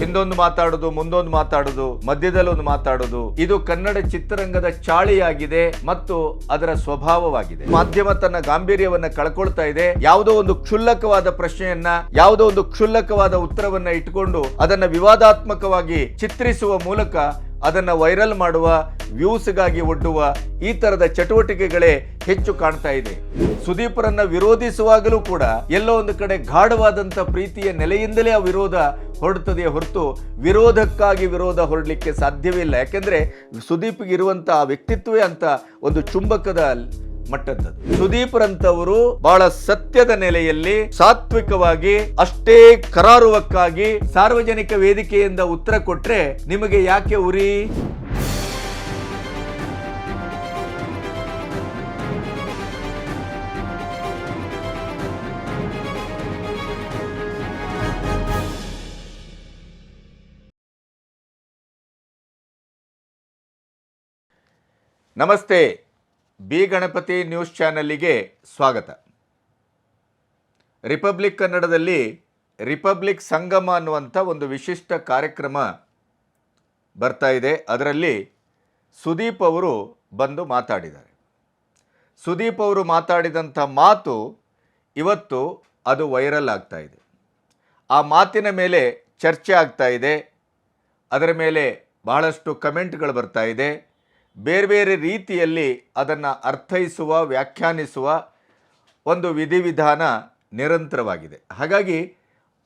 ಹಿಂದೊಂದು ಮಾತಾಡೋದು, ಮುಂದೊಂದು ಮಾತಾಡೋದು, ಮಧ್ಯದಲ್ಲಿ ಒಂದು ಮಾತಾಡೋದು, ಇದು ಕನ್ನಡ ಚಿತ್ರರಂಗದ ಚಾಳಿಯಾಗಿದೆ ಮತ್ತು ಅದರ ಸ್ವಭಾವವಾಗಿದೆ. ಮಾಧ್ಯಮ ತನ್ನ ಗಾಂಭೀರ್ಯವನ್ನ ಕಳ್ಕೊಳ್ತಾ ಇದೆ. ಯಾವುದೋ ಒಂದು ಕ್ಷುಲ್ಲಕವಾದ ಪ್ರಶ್ನೆಯನ್ನ, ಯಾವುದೋ ಒಂದು ಕ್ಷುಲ್ಲಕವಾದ ಉತ್ತರವನ್ನ ಇಟ್ಟುಕೊಂಡು ಅದನ್ನ ವಿವಾದಾತ್ಮಕವಾಗಿ ಚಿತ್ರಿಸುವ ಮೂಲಕ ಅದನ್ನ ವೈರಲ್ ಮಾಡುವ, ವ್ಯೂಸ್ಗಾಗಿ ಒಡ್ಡುವ ಈ ತರದ ಚಟುವಟಿಕೆಗಳೇ ಹೆಚ್ಚು ಕಾಣ್ತಾ ಇದೆ. ಸುದೀಪ್ರನ್ನ ವಿರೋಧಿಸುವಾಗಲೂ ಕೂಡ ಎಲ್ಲೋ ಒಂದು ಕಡೆ ಗಾಢವಾದಂಥ ಪ್ರೀತಿಯ ನೆಲೆಯಿಂದಲೇ ಆ ವಿರೋಧ ಹೊರಡ್ತದೆಯೇ ಹೊರತು ವಿರೋಧಕ್ಕಾಗಿ ವಿರೋಧ ಹೊರಡಲಿಕ್ಕೆ ಸಾಧ್ಯವಿಲ್ಲ. ಯಾಕೆಂದ್ರೆ ಸುದೀಪ್ಗೆ ಇರುವಂತಹ ವ್ಯಕ್ತಿತ್ವವೇ ಅಂತ ಒಂದು ಚುಂಬಕದ ಮಟ್ಟದ್ದು. ಸುದೀಪ್ರಂತವರು ಬಹಳ ಸತ್ಯದ ನೆಲೆಯಲ್ಲಿ ಸಾತ್ವಿಕವಾಗಿ, ಅಷ್ಟೇ ಕರಾರುವಕ್ಕಾಗಿ ಸಾರ್ವಜನಿಕ ವೇದಿಕೆಯಿಂದ ಉತ್ತರ ಕೊಟ್ರೆ ನಿಮಗೆ ಯಾಕೆ ಉರಿ? ನಮಸ್ತೆ, ಬಿ ಗಣಪತಿ ನ್ಯೂಸ್ ಚಾನಲ್ಗೆ ಸ್ವಾಗತ. ರಿಪಬ್ಲಿಕ್ ಕನ್ನಡದಲ್ಲಿ ರಿಪಬ್ಲಿಕ್ ಸಂಗಮ ಅನ್ನುವಂಥ ಒಂದು ವಿಶಿಷ್ಟ ಕಾರ್ಯಕ್ರಮ ಬರ್ತಾ ಇದೆ. ಅದರಲ್ಲಿ ಸುದೀಪ್ ಅವರು ಬಂದು ಮಾತಾಡಿದ್ದಾರೆ. ಸುದೀಪ್ ಅವರು ಮಾತಾಡಿದಂಥ ಮಾತು ಇವತ್ತು ಅದು ವೈರಲ್ ಆಗ್ತಾ ಇದೆ. ಆ ಮಾತಿನ ಮೇಲೆ ಚರ್ಚೆ ಆಗ್ತಾ ಇದೆ. ಅದರ ಮೇಲೆ ಬಹಳಷ್ಟು ಕಮೆಂಟ್ಗಳು ಬರ್ತಾ ಇದೆ. ಬೇರೆ ಬೇರೆ ರೀತಿಯಲ್ಲಿ ಅದನ್ನು ಅರ್ಥೈಸುವ, ವ್ಯಾಖ್ಯಾನಿಸುವ ಒಂದು ವಿಧಿವಿಧಾನ ನಿರಂತರವಾಗಿದೆ. ಹಾಗಾಗಿ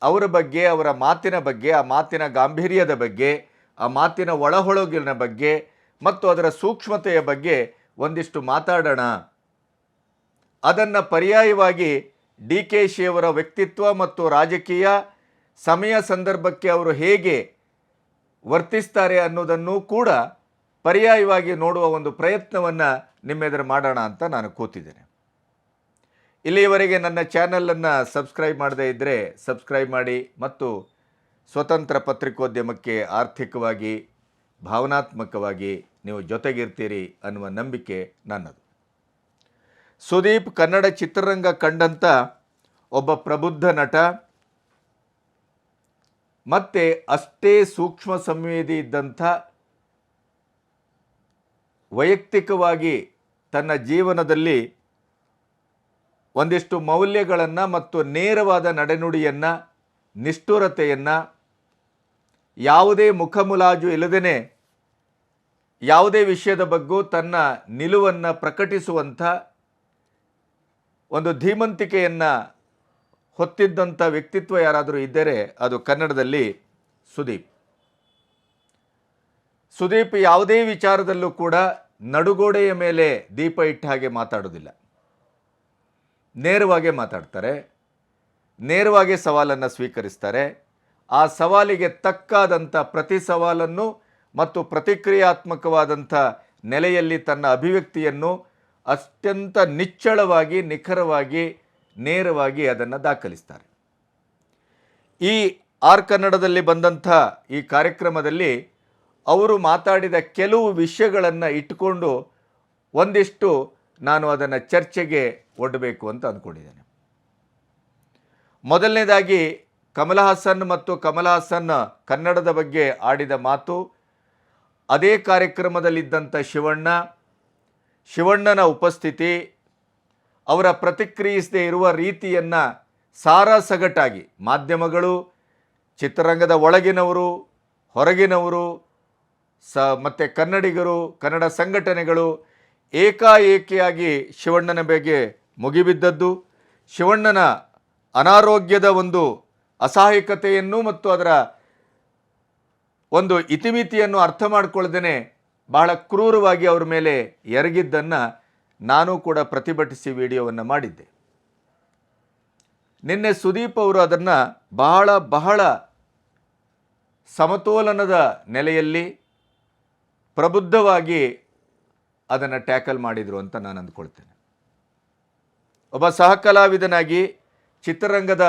ಅವರ ಬಗ್ಗೆ, ಅವರ ಮಾತಿನ ಬಗ್ಗೆ, ಆ ಮಾತಿನ ಗಾಂಭೀರ್ಯದ ಬಗ್ಗೆ, ಆ ಮಾತಿನ ಒಳಹೊಳಗಿನ ಬಗ್ಗೆ ಮತ್ತು ಅದರ ಸೂಕ್ಷ್ಮತೆಯ ಬಗ್ಗೆ ಒಂದಿಷ್ಟು ಮಾತಾಡೋಣ. ಅದನ್ನು ಪರ್ಯಾಯವಾಗಿ DKಶಿ ಅವರ ವ್ಯಕ್ತಿತ್ವ ಮತ್ತು ರಾಜಕೀಯ ಸಮಯ ಸಂದರ್ಭಕ್ಕೆ ಅವರು ಹೇಗೆ ವರ್ತಿಸ್ತಾರೆ ಅನ್ನೋದನ್ನು ಕೂಡ ಪರ್ಯಾಯವಾಗಿ ನೋಡುವ ಒಂದು ಪ್ರಯತ್ನವನ್ನು ನಿಮ್ಮೆದುರು ಮಾಡೋಣ ಅಂತ ನಾನು ಕೂತಿದ್ದೇನೆ. ಇಲ್ಲಿಯವರೆಗೆ ನನ್ನ ಚಾನಲನ್ನು ಸಬ್ಸ್ಕ್ರೈಬ್ ಮಾಡದೇ ಇದ್ದರೆ ಸಬ್ಸ್ಕ್ರೈಬ್ ಮಾಡಿ ಮತ್ತು ಸ್ವತಂತ್ರ ಪತ್ರಿಕೋದ್ಯಮಕ್ಕೆ ಆರ್ಥಿಕವಾಗಿ, ಭಾವನಾತ್ಮಕವಾಗಿ ನೀವು ಜೊತೆಗಿರ್ತೀರಿ ಅನ್ನುವ ನಂಬಿಕೆ ನನ್ನದು. ಸುದೀಪ್ ಕನ್ನಡ ಚಿತ್ರರಂಗ ಕಂಡಂಥ ಒಬ್ಬ ಪ್ರಬುದ್ಧ ನಟ, ಮತ್ತು ಅಷ್ಟೇ ಸೂಕ್ಷ್ಮ ಸಂವೇದಿ ಇದ್ದಂಥ, ವೈಯಕ್ತಿಕವಾಗಿ ತನ್ನ ಜೀವನದಲ್ಲಿ ಒಂದಿಷ್ಟು ಮೌಲ್ಯಗಳನ್ನು ಮತ್ತು ನೇರವಾದ ನಡೆನುಡಿಯನ್ನು, ನಿಷ್ಠುರತೆಯನ್ನು, ಯಾವುದೇ ಮುಖಮುಲಾಜು ಇಲ್ಲದೇ ಯಾವುದೇ ವಿಷಯದ ಬಗ್ಗೂ ತನ್ನ ನಿಲುವನ್ನು ಪ್ರಕಟಿಸುವಂಥ ಒಂದು ಧೀಮಂತಿಕೆಯನ್ನು ಹೊತ್ತಿದ್ದಂಥ ವ್ಯಕ್ತಿತ್ವ ಯಾರಾದರೂ ಇದ್ದರೆ ಅದು ಕನ್ನಡದಲ್ಲಿ ಸುದೀಪ್. ಸುದೀಪ್ ಯಾವುದೇ ವಿಚಾರದಲ್ಲೂ ಕೂಡ ನಡುಗೋಡೆಯ ಮೇಲೆ ದೀಪ ಇಟ್ಟ ಹಾಗೆ ಮಾತಾಡೋದಿಲ್ಲ. ನೇರವಾಗಿ ಮಾತಾಡ್ತಾರೆ, ನೇರವಾಗಿ ಸವಾಲನ್ನು ಸ್ವೀಕರಿಸ್ತಾರೆ. ಆ ಸವಾಲಿಗೆ ತಕ್ಕಾದಂಥ ಪ್ರತಿ ಸವಾಲನ್ನು ಮತ್ತು ಪ್ರತಿಕ್ರಿಯಾತ್ಮಕವಾದಂಥ ನೆಲೆಯಲ್ಲಿ ತನ್ನ ಅಭಿವ್ಯಕ್ತಿಯನ್ನು ಅತ್ಯಂತ ನಿಚ್ಚಳವಾಗಿ, ನಿಖರವಾಗಿ, ನೇರವಾಗಿ ಅದನ್ನು ದಾಖಲಿಸ್ತಾರೆ. ಈ ಆರ್ ಕನ್ನಡದಲ್ಲಿ ಬಂದಂಥ ಈ ಕಾರ್ಯಕ್ರಮದಲ್ಲಿ ಅವರು ಮಾತಾಡಿದ ಕೆಲವು ವಿಷಯಗಳನ್ನು ಇಟ್ಟುಕೊಂಡು ಒಂದಿಷ್ಟು ನಾನು ಅದನ್ನು ಚರ್ಚೆಗೆ ಒಡ್ಡಬೇಕು ಅಂತ ಅಂದ್ಕೊಂಡಿದ್ದೇನೆ. ಮೊದಲನೇದಾಗಿ ಕಮಲ್ ಹಾಸನ್ ಮತ್ತು ಕಮಲ್ ಹಾಸನ್ ಕನ್ನಡದ ಬಗ್ಗೆ ಆಡಿದ ಮಾತು, ಅದೇ ಕಾರ್ಯಕ್ರಮದಲ್ಲಿದ್ದಂಥ ಶಿವಣ್ಣನ ಉಪಸ್ಥಿತಿ, ಅವರ ಪ್ರತಿಕ್ರಿಯಿಸದೇ ಇರುವ ರೀತಿಯನ್ನು ಸಾರಾಸಗಟಾಗಿ ಮಾಧ್ಯಮಗಳು, ಚಿತ್ರರಂಗದ ಒಳಗಿನವರು, ಹೊರಗಿನವರು ಮತ್ತು ಕನ್ನಡಿಗರು, ಕನ್ನಡ ಸಂಘಟನೆಗಳು ಏಕಾಏಕಿಯಾಗಿ ಶಿವಣ್ಣನ ಬಗ್ಗೆ ಮುಗಿಬಿದ್ದದ್ದು, ಶಿವಣ್ಣನ ಅನಾರೋಗ್ಯದ ಒಂದು ಅಸಹಾಯಕತೆಯನ್ನು ಮತ್ತು ಅದರ ಒಂದು ಇತಿಮಿತಿಯನ್ನು ಅರ್ಥ ಮಾಡಿಕೊಳ್ಳದೇನೆ ಬಹಳ ಕ್ರೂರವಾಗಿ ಅವರ ಮೇಲೆ ಎರಗಿದ್ದನ್ನು ನಾನು ಕೂಡ ಪ್ರತಿಭಟಿಸಿ ವಿಡಿಯೋವನ್ನು ಮಾಡಿದ್ದೆ. ನಿನ್ನೆ ಸುದೀಪ್ ಅವರು ಅದನ್ನು ಬಹಳ ಸಮತೋಲನದ ನೆಲೆಯಲ್ಲಿ ಪ್ರಬುದ್ಧವಾಗಿ ಅದನ್ನು ಟ್ಯಾಕಲ್ ಮಾಡಿದರು ಅಂತ ನಾನು ಅಂದ್ಕೊಳ್ತೇನೆ. ಒಬ್ಬ ಸಹಕಲಾವಿದನಾಗಿ ಚಿತ್ರರಂಗದ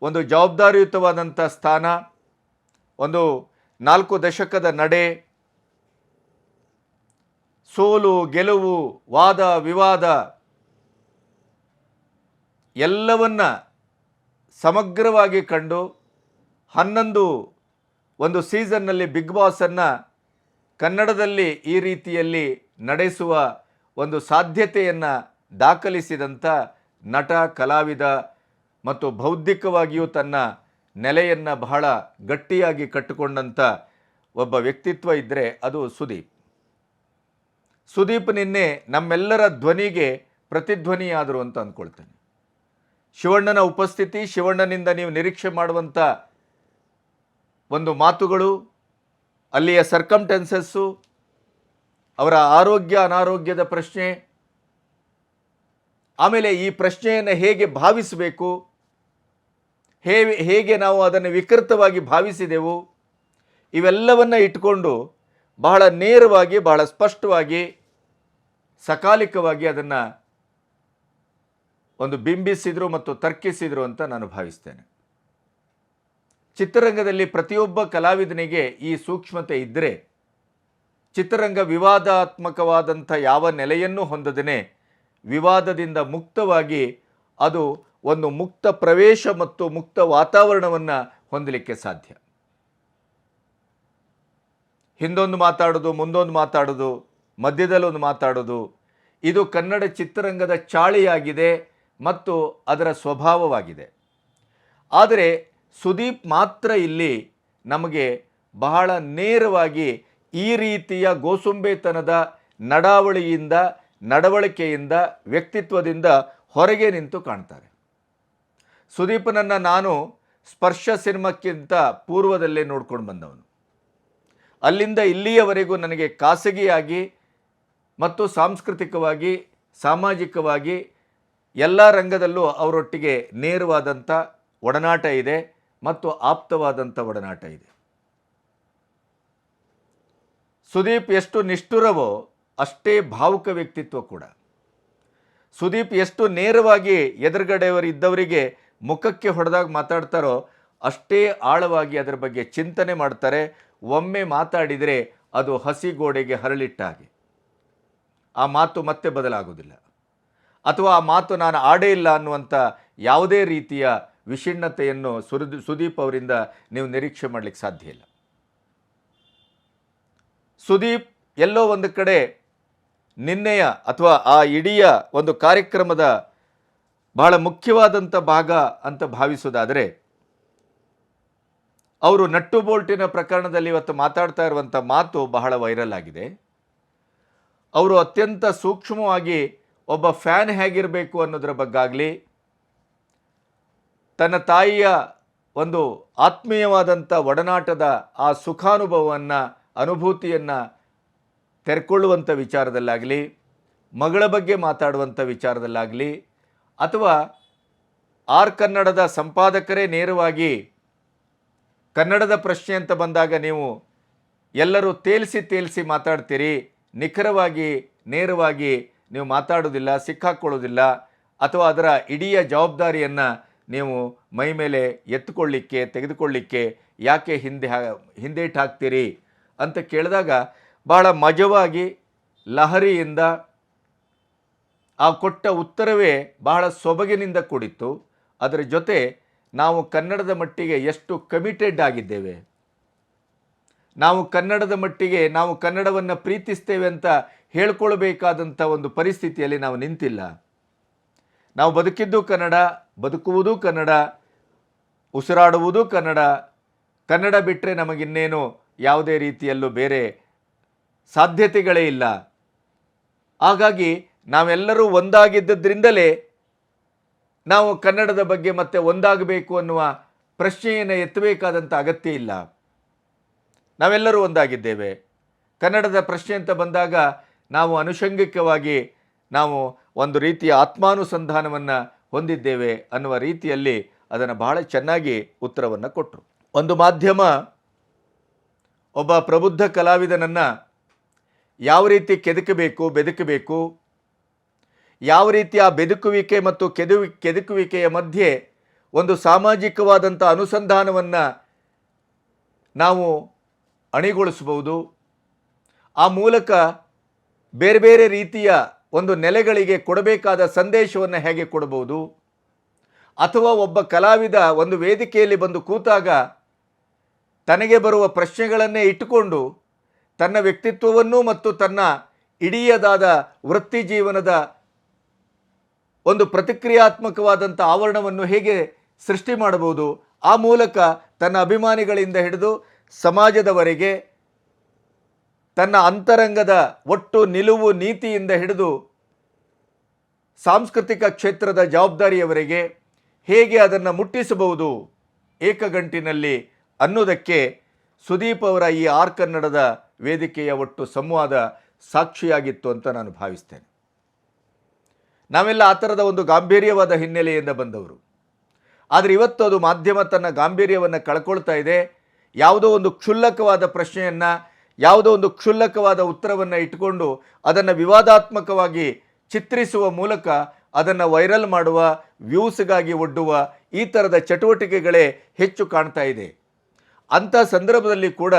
ಒಂದು ಜವಾಬ್ದಾರಿಯುತವಾದಂಥ ಸ್ಥಾನ, ಒಂದು 4 ದಶಕದ ನಡೆ, ಸೋಲು ಗೆಲುವು, ವಾದ ವಿವಾದ ಎಲ್ಲವನ್ನ ಸಮಗ್ರವಾಗಿ ಕಂಡು 11 ಒಂದು ಸೀಸನ್ನಲ್ಲಿ ಬಿಗ್ ಬಾಸನ್ನು ಕನ್ನಡದಲ್ಲಿ ಈ ರೀತಿಯಲ್ಲಿ ನಡೆಸುವ ಒಂದು ಸಾಧ್ಯತೆಯನ್ನು ದಾಖಲಿಸಿದಂಥ ನಟ, ಕಲಾವಿದ ಮತ್ತು ಬೌದ್ಧಿಕವಾಗಿಯೂ ತನ್ನ ನೆಲೆಯನ್ನು ಬಹಳ ಗಟ್ಟಿಯಾಗಿ ಕಟ್ಟಿಕೊಂಡಂಥ ಒಬ್ಬ ವ್ಯಕ್ತಿತ್ವ ಇದ್ದರೆ ಅದು ಸುದೀಪ್. ಸುದೀಪ್ ನಿನ್ನೆ ನಮ್ಮೆಲ್ಲರ ಧ್ವನಿಗೆ ಪ್ರತಿಧ್ವನಿಯಾದರು ಅಂತ ಅಂದ್ಕೊಳ್ತೇನೆ. ಶಿವಣ್ಣನ ಉಪಸ್ಥಿತಿ, ಶಿವಣ್ಣನಿಂದ ನೀವು ನಿರೀಕ್ಷೆ ಮಾಡುವಂಥ ಒಂದು ಮಾತುಗಳು, ಅಲ್ಲಿಯ ಸರ್ಕಮ್ಟೆನ್ಸಸ್ಸು, ಅವರ ಆರೋಗ್ಯ ಅನಾರೋಗ್ಯದ ಪ್ರಶ್ನೆ, ಆಮೇಲೆ ಈ ಪ್ರಶ್ನೆಯನ್ನು ಹೇಗೆ ಭಾವಿಸಬೇಕು, ಹೇಗೆ ನಾವು ಅದನ್ನು ವಿಕೃತವಾಗಿ ಭಾವಿಸಿದೆವು, ಇವೆಲ್ಲವನ್ನು ಇಟ್ಕೊಂಡು ಬಹಳ ನೇರವಾಗಿ, ಬಹಳ ಸ್ಪಷ್ಟವಾಗಿ, ಸಕಾಲಿಕವಾಗಿ ಅದನ್ನು ಒಂದು ಬಿಂಬಿಸಿದರು ಮತ್ತು ತರ್ಕಿಸಿದರು ಅಂತ ನಾನು ಭಾವಿಸ್ತೇನೆ. ಚಿತ್ರರಂಗದಲ್ಲಿ ಪ್ರತಿಯೊಬ್ಬ ಕಲಾವಿದನಿಗೆ ಈ ಸೂಕ್ಷ್ಮತೆ ಇದ್ದರೆ ಚಿತ್ರರಂಗ ವಿವಾದಾತ್ಮಕವಾದಂಥ ಯಾವ ನೆಲೆಯನ್ನು ಹೊಂದದೇ ವಿವಾದದಿಂದ ಮುಕ್ತವಾಗಿ ಅದು ಒಂದು ಮುಕ್ತ ಪ್ರವೇಶ ಮತ್ತು ಮುಕ್ತ ವಾತಾವರಣವನ್ನು ಹೊಂದಲಿಕ್ಕೆ ಸಾಧ್ಯ. ಹಿಂದೊಂದು ಮಾತಾಡೋದು, ಮುಂದೊಂದು ಮಾತಾಡೋದು, ಮಧ್ಯದಲ್ಲೊಂದು ಮಾತಾಡೋದು, ಇದು ಕನ್ನಡ ಚಿತ್ರರಂಗದ ಚಾಳಿಯಾಗಿದೆ ಮತ್ತು ಅದರ ಸ್ವಭಾವವಾಗಿದೆ. ಆದರೆ ಸುದೀಪ್ ಮಾತ್ರ ಇಲ್ಲಿ ನಮಗೆ ಬಹಳ ನೇರವಾಗಿ ಈ ರೀತಿಯ ಗೋಸುಂಬೇತನದ ನಡಾವಳಿಯಿಂದ, ನಡವಳಿಕೆಯಿಂದ, ವ್ಯಕ್ತಿತ್ವದಿಂದ ಹೊರಗೆ ನಿಂತು ಕಾಣ್ತಾರೆ. ಸುದೀಪನನ್ನು ನಾನು ಸ್ಪರ್ಶ ಸಿನಿಮಾಕ್ಕಿಂತ ಪೂರ್ವದಲ್ಲೇ ನೋಡ್ಕೊಂಡು ಬಂದವನು. ಅಲ್ಲಿಂದ ಇಲ್ಲಿಯವರೆಗೂ ನನಗೆ ಖಾಸಗಿಯಾಗಿ ಮತ್ತು ಸಾಂಸ್ಕೃತಿಕವಾಗಿ, ಸಾಮಾಜಿಕವಾಗಿ ಎಲ್ಲ ರಂಗದಲ್ಲೂ ಅವರೊಟ್ಟಿಗೆ ನೇರವಾದಂಥ ಒಡನಾಟ ಇದೆ ಮತ್ತು ಆಪ್ತವಾದಂಥ ಒಡನಾಟ ಇದೆ. ಸುದೀಪ್ ಎಷ್ಟು ನಿಷ್ಠುರವೋ ಅಷ್ಟೇ ಭಾವುಕ ವ್ಯಕ್ತಿತ್ವ ಕೂಡ. ಸುದೀಪ್ ಎಷ್ಟು ನೇರವಾಗಿ ಎದುರುಗಡೆಯವರು ಇದ್ದವರಿಗೆ ಮುಖಕ್ಕೆ ಹೊಡೆದಾಗ ಮಾತಾಡ್ತಾರೋ ಅಷ್ಟೇ ಆಳವಾಗಿ ಅದರ ಬಗ್ಗೆ ಚಿಂತನೆ ಮಾಡ್ತಾರೆ. ಒಮ್ಮೆ ಮಾತಾಡಿದರೆ ಅದು ಹಸಿ ಗೋಡೆಗೆ ಹರಳಿಟ್ಟ ಹಾಗೆ. ಆ ಮಾತು ಮತ್ತೆ ಬದಲಾಗೋದಿಲ್ಲ, ಅಥವಾ ಆ ಮಾತು ನಾನು ಆಡೇ ಇಲ್ಲ ಅನ್ನುವಂಥ ಯಾವುದೇ ರೀತಿಯ ವಿಷಣ್ಣತೆಯನ್ನು ಸುದೀಪ್ ಅವರಿಂದ ನೀವು ನಿರೀಕ್ಷೆ ಮಾಡಲಿಕ್ಕೆ ಸಾಧ್ಯ ಇಲ್ಲ. ಸುದೀಪ್ ಎಲ್ಲೋ ಒಂದು ಕಡೆ ನಿನ್ನೆಯ ಅಥವಾ ಆ ಇಡೀ ಒಂದು ಕಾರ್ಯಕ್ರಮದ ಬಹಳ ಮುಖ್ಯವಾದಂಥ ಭಾಗ ಅಂತ ಭಾವಿಸೋದಾದರೆ, ಅವರು ನಟ್ಟು ಬೋಲ್ಟಿನ ಪ್ರಕರಣದಲ್ಲಿ ಇವತ್ತು ಮಾತಾಡ್ತಾ ಇರುವಂಥ ಮಾತು ಬಹಳ ವೈರಲ್ ಆಗಿದೆ. ಅವರು ಅತ್ಯಂತ ಸೂಕ್ಷ್ಮವಾಗಿ ಒಬ್ಬ ಫ್ಯಾನ್ ಹೇಗಿರಬೇಕು ಅನ್ನೋದರ ಬಗ್ಗಾಗಲಿ, ತನ್ನ ತಾಯಿಯ ಒಂದು ಆತ್ಮೀಯವಾದಂಥ ಒಡನಾಟದ ಆ ಸುಖಾನುಭವವನ್ನು, ಅನುಭೂತಿಯನ್ನು ತೆರೆಕೊಳ್ಳುವಂಥ ವಿಚಾರದಲ್ಲಾಗಲಿ, ಮಗಳ ಬಗ್ಗೆ ಮಾತಾಡುವಂಥ ವಿಚಾರದಲ್ಲಾಗಲಿ, ಅಥವಾ ಆರ್ ಕನ್ನಡದ ಸಂಪಾದಕರೇ ನೇರವಾಗಿ ಕನ್ನಡದ ಪ್ರಶ್ನೆ ಅಂತ ಬಂದಾಗ ನೀವು ಎಲ್ಲರೂ ತೇಲಿಸಿ ಮಾತಾಡ್ತೀರಿ, ನಿಖರವಾಗಿ ನೇರವಾಗಿ ನೀವು ಮಾತಾಡೋದಿಲ್ಲ, ಸಿಕ್ಕಾಕ್ಕೊಳ್ಳೋದಿಲ್ಲ, ಅಥವಾ ಅದರ ಇಡೀ ಜವಾಬ್ದಾರಿಯನ್ನು ನೀವು ಮೈ ಮೇಲೆ ತೆಗೆದುಕೊಳ್ಳಿಕ್ಕೆ ಯಾಕೆ ಹಿಂದೇಟು ಹಾಕ್ತೀರಿ ಅಂತ ಕೇಳಿದಾಗ ಬಹಳ ಮಜವಾಗಿ, ಲಹರಿಯಿಂದ ಆ ಕೊಟ್ಟ ಉತ್ತರವೇ ಬಹಳ ಸೊಬಗಿನಿಂದ ಕೂಡಿತ್ತು. ಅದರ ಜೊತೆ ನಾವು ಕನ್ನಡದ ಮಟ್ಟಿಗೆ ಎಷ್ಟು ಕಮಿಟೆಡ್ ಆಗಿದ್ದೇವೆ, ನಾವು ಕನ್ನಡದ ಮಟ್ಟಿಗೆ ನಾವು ಕನ್ನಡವನ್ನು ಪ್ರೀತಿಸ್ತೇವೆ ಅಂತ ಹೇಳ್ಕೊಳ್ಬೇಕಾದಂಥ ಒಂದು ಪರಿಸ್ಥಿತಿಯಲ್ಲಿ ನಾವು ನಿಂತಿಲ್ಲ. ನಾವು ಬದುಕಿದ್ದು ಕನ್ನಡ, ಬದುಕುವುದೂ ಕನ್ನಡ, ಉಸಿರಾಡುವುದೂ ಕನ್ನಡ. ಕನ್ನಡ ಬಿಟ್ಟರೆ ನಮಗಿನ್ನೇನು ಯಾವುದೇ ರೀತಿಯಲ್ಲೂ ಬೇರೆ ಸಾಧ್ಯತೆಗಳೇ ಇಲ್ಲ. ಹಾಗಾಗಿ ನಾವೆಲ್ಲರೂ ಒಂದಾಗಿದ್ದದ್ರಿಂದಲೇ ನಾವು ಕನ್ನಡದ ಬಗ್ಗೆ ಮತ್ತೆ ಒಂದಾಗಬೇಕು ಅನ್ನುವ ಪ್ರಶ್ನೆಯನ್ನು ಎತ್ತಬೇಕಾದಂಥ ಅಗತ್ಯ ಇಲ್ಲ. ನಾವೆಲ್ಲರೂ ಒಂದಾಗಿದ್ದೇವೆ. ಕನ್ನಡದ ಪ್ರಶ್ನೆ ಅಂತ ಬಂದಾಗ ನಾವು ಅನುಷಂಗಿಕವಾಗಿ ನಾವು ಒಂದು ರೀತಿಯ ಆತ್ಮಾನುಸಂಧಾನವನ್ನು ಹೊಂದಿದ್ದೇವೆ ಅನ್ನುವ ರೀತಿಯಲ್ಲಿ ಅದನ್ನು ಬಹಳ ಚೆನ್ನಾಗಿ ಉತ್ತರವನ್ನು ಕೊಟ್ಟರು. ಒಂದು ಮಾಧ್ಯಮ ಒಬ್ಬ ಪ್ರಬುದ್ಧ ಕಲಾವಿದನನ್ನು ಯಾವ ರೀತಿ ಬೆದಕಬೇಕು, ಯಾವ ರೀತಿ ಆ ಬೆದಕುವಿಕೆ ಮತ್ತು ಕೆದಕುವಿಕೆಯ ಮಧ್ಯೆ ಒಂದು ಸಾಮಾಜಿಕವಾದಂಥ ಅನುಸಂಧಾನವನ್ನು ನಾವು ಅಣಿಗೊಳಿಸಬಹುದು, ಆ ಮೂಲಕ ಬೇರೆ ಬೇರೆ ರೀತಿಯ ಒಂದು ನೆಲೆಗಳಿಗೆ ಕೊಡಬೇಕಾದ ಸಂದೇಶವನ್ನು ಹೇಗೆ ಕೊಡಬಹುದು, ಅಥವಾ ಒಬ್ಬ ಕಲಾವಿದ ಒಂದು ವೇದಿಕೆಯಲ್ಲಿ ಬಂದು ಕೂತಾಗ ತನಗೆ ಬರುವ ಪ್ರಶ್ನೆಗಳನ್ನೇ ಇಟ್ಟುಕೊಂಡು ತನ್ನ ವ್ಯಕ್ತಿತ್ವವನ್ನು ಮತ್ತು ತನ್ನ ಇಡೀದಾದ ವೃತ್ತಿ ಜೀವನದ ಒಂದು ಪ್ರತಿಕ್ರಿಯಾತ್ಮಕವಾದಂಥ ಆವರಣವನ್ನು ಹೇಗೆ ಸೃಷ್ಟಿ ಮಾಡಬಹುದು, ಆ ಮೂಲಕ ತನ್ನ ಅಭಿಮಾನಿಗಳಿಂದ ಹಿಡಿದು ಸಮಾಜದವರೆಗೆ ತನ್ನ ಅಂತರಂಗದ ಒಟ್ಟು ನಿಲುವು ನೀತಿಯಿಂದ ಹಿಡಿದು ಸಾಂಸ್ಕೃತಿಕ ಕ್ಷೇತ್ರದ ಜವಾಬ್ದಾರಿಯವರೆಗೆ ಹೇಗೆ ಅದನ್ನು ಮುಟ್ಟಿಸಬಹುದು ಏಕಗಂಟಿನಲ್ಲಿ ಅನ್ನೋದಕ್ಕೆ ಸುದೀಪ್ ಅವರ ಈ ಆರ್ ಕನ್ನಡದ ವೇದಿಕೆಯ ಒಟ್ಟು ಸಂವಾದ ಸಾಕ್ಷಿಯಾಗಿತ್ತು ಅಂತ ನಾನು ಭಾವಿಸ್ತೇನೆ. ನಾವೆಲ್ಲ ಆ ಥರದ ಒಂದು ಗಾಂಭೀರ್ಯವಾದ ಹಿನ್ನೆಲೆಯಿಂದ ಬಂದವರು. ಆದರೆ ಇವತ್ತು ಅದು ಮಾಧ್ಯಮ ತನ್ನ ಗಾಂಭೀರ್ಯವನ್ನು ಕಳ್ಕೊಳ್ತಾ ಇದೆ. ಯಾವುದೋ ಒಂದು ಕ್ಷುಲ್ಲಕವಾದ ಪ್ರಶ್ನೆಯನ್ನು, ಯಾವುದೋ ಒಂದು ಕ್ಷುಲ್ಲಕವಾದ ಉತ್ತರವನ್ನು ಇಟ್ಟುಕೊಂಡು ಅದನ್ನು ವಿವಾದಾತ್ಮಕವಾಗಿ ಚಿತ್ರಿಸುವ ಮೂಲಕ ಅದನ್ನು ವೈರಲ್ ಮಾಡುವ, ವ್ಯೂಸ್ಗಾಗಿ ಒಡ್ಡುವ ಈ ಥರದ ಚಟುವಟಿಕೆಗಳೇ ಹೆಚ್ಚು ಕಾಣ್ತಾ ಇದೆ. ಅಂಥ ಸಂದರ್ಭದಲ್ಲಿ ಕೂಡ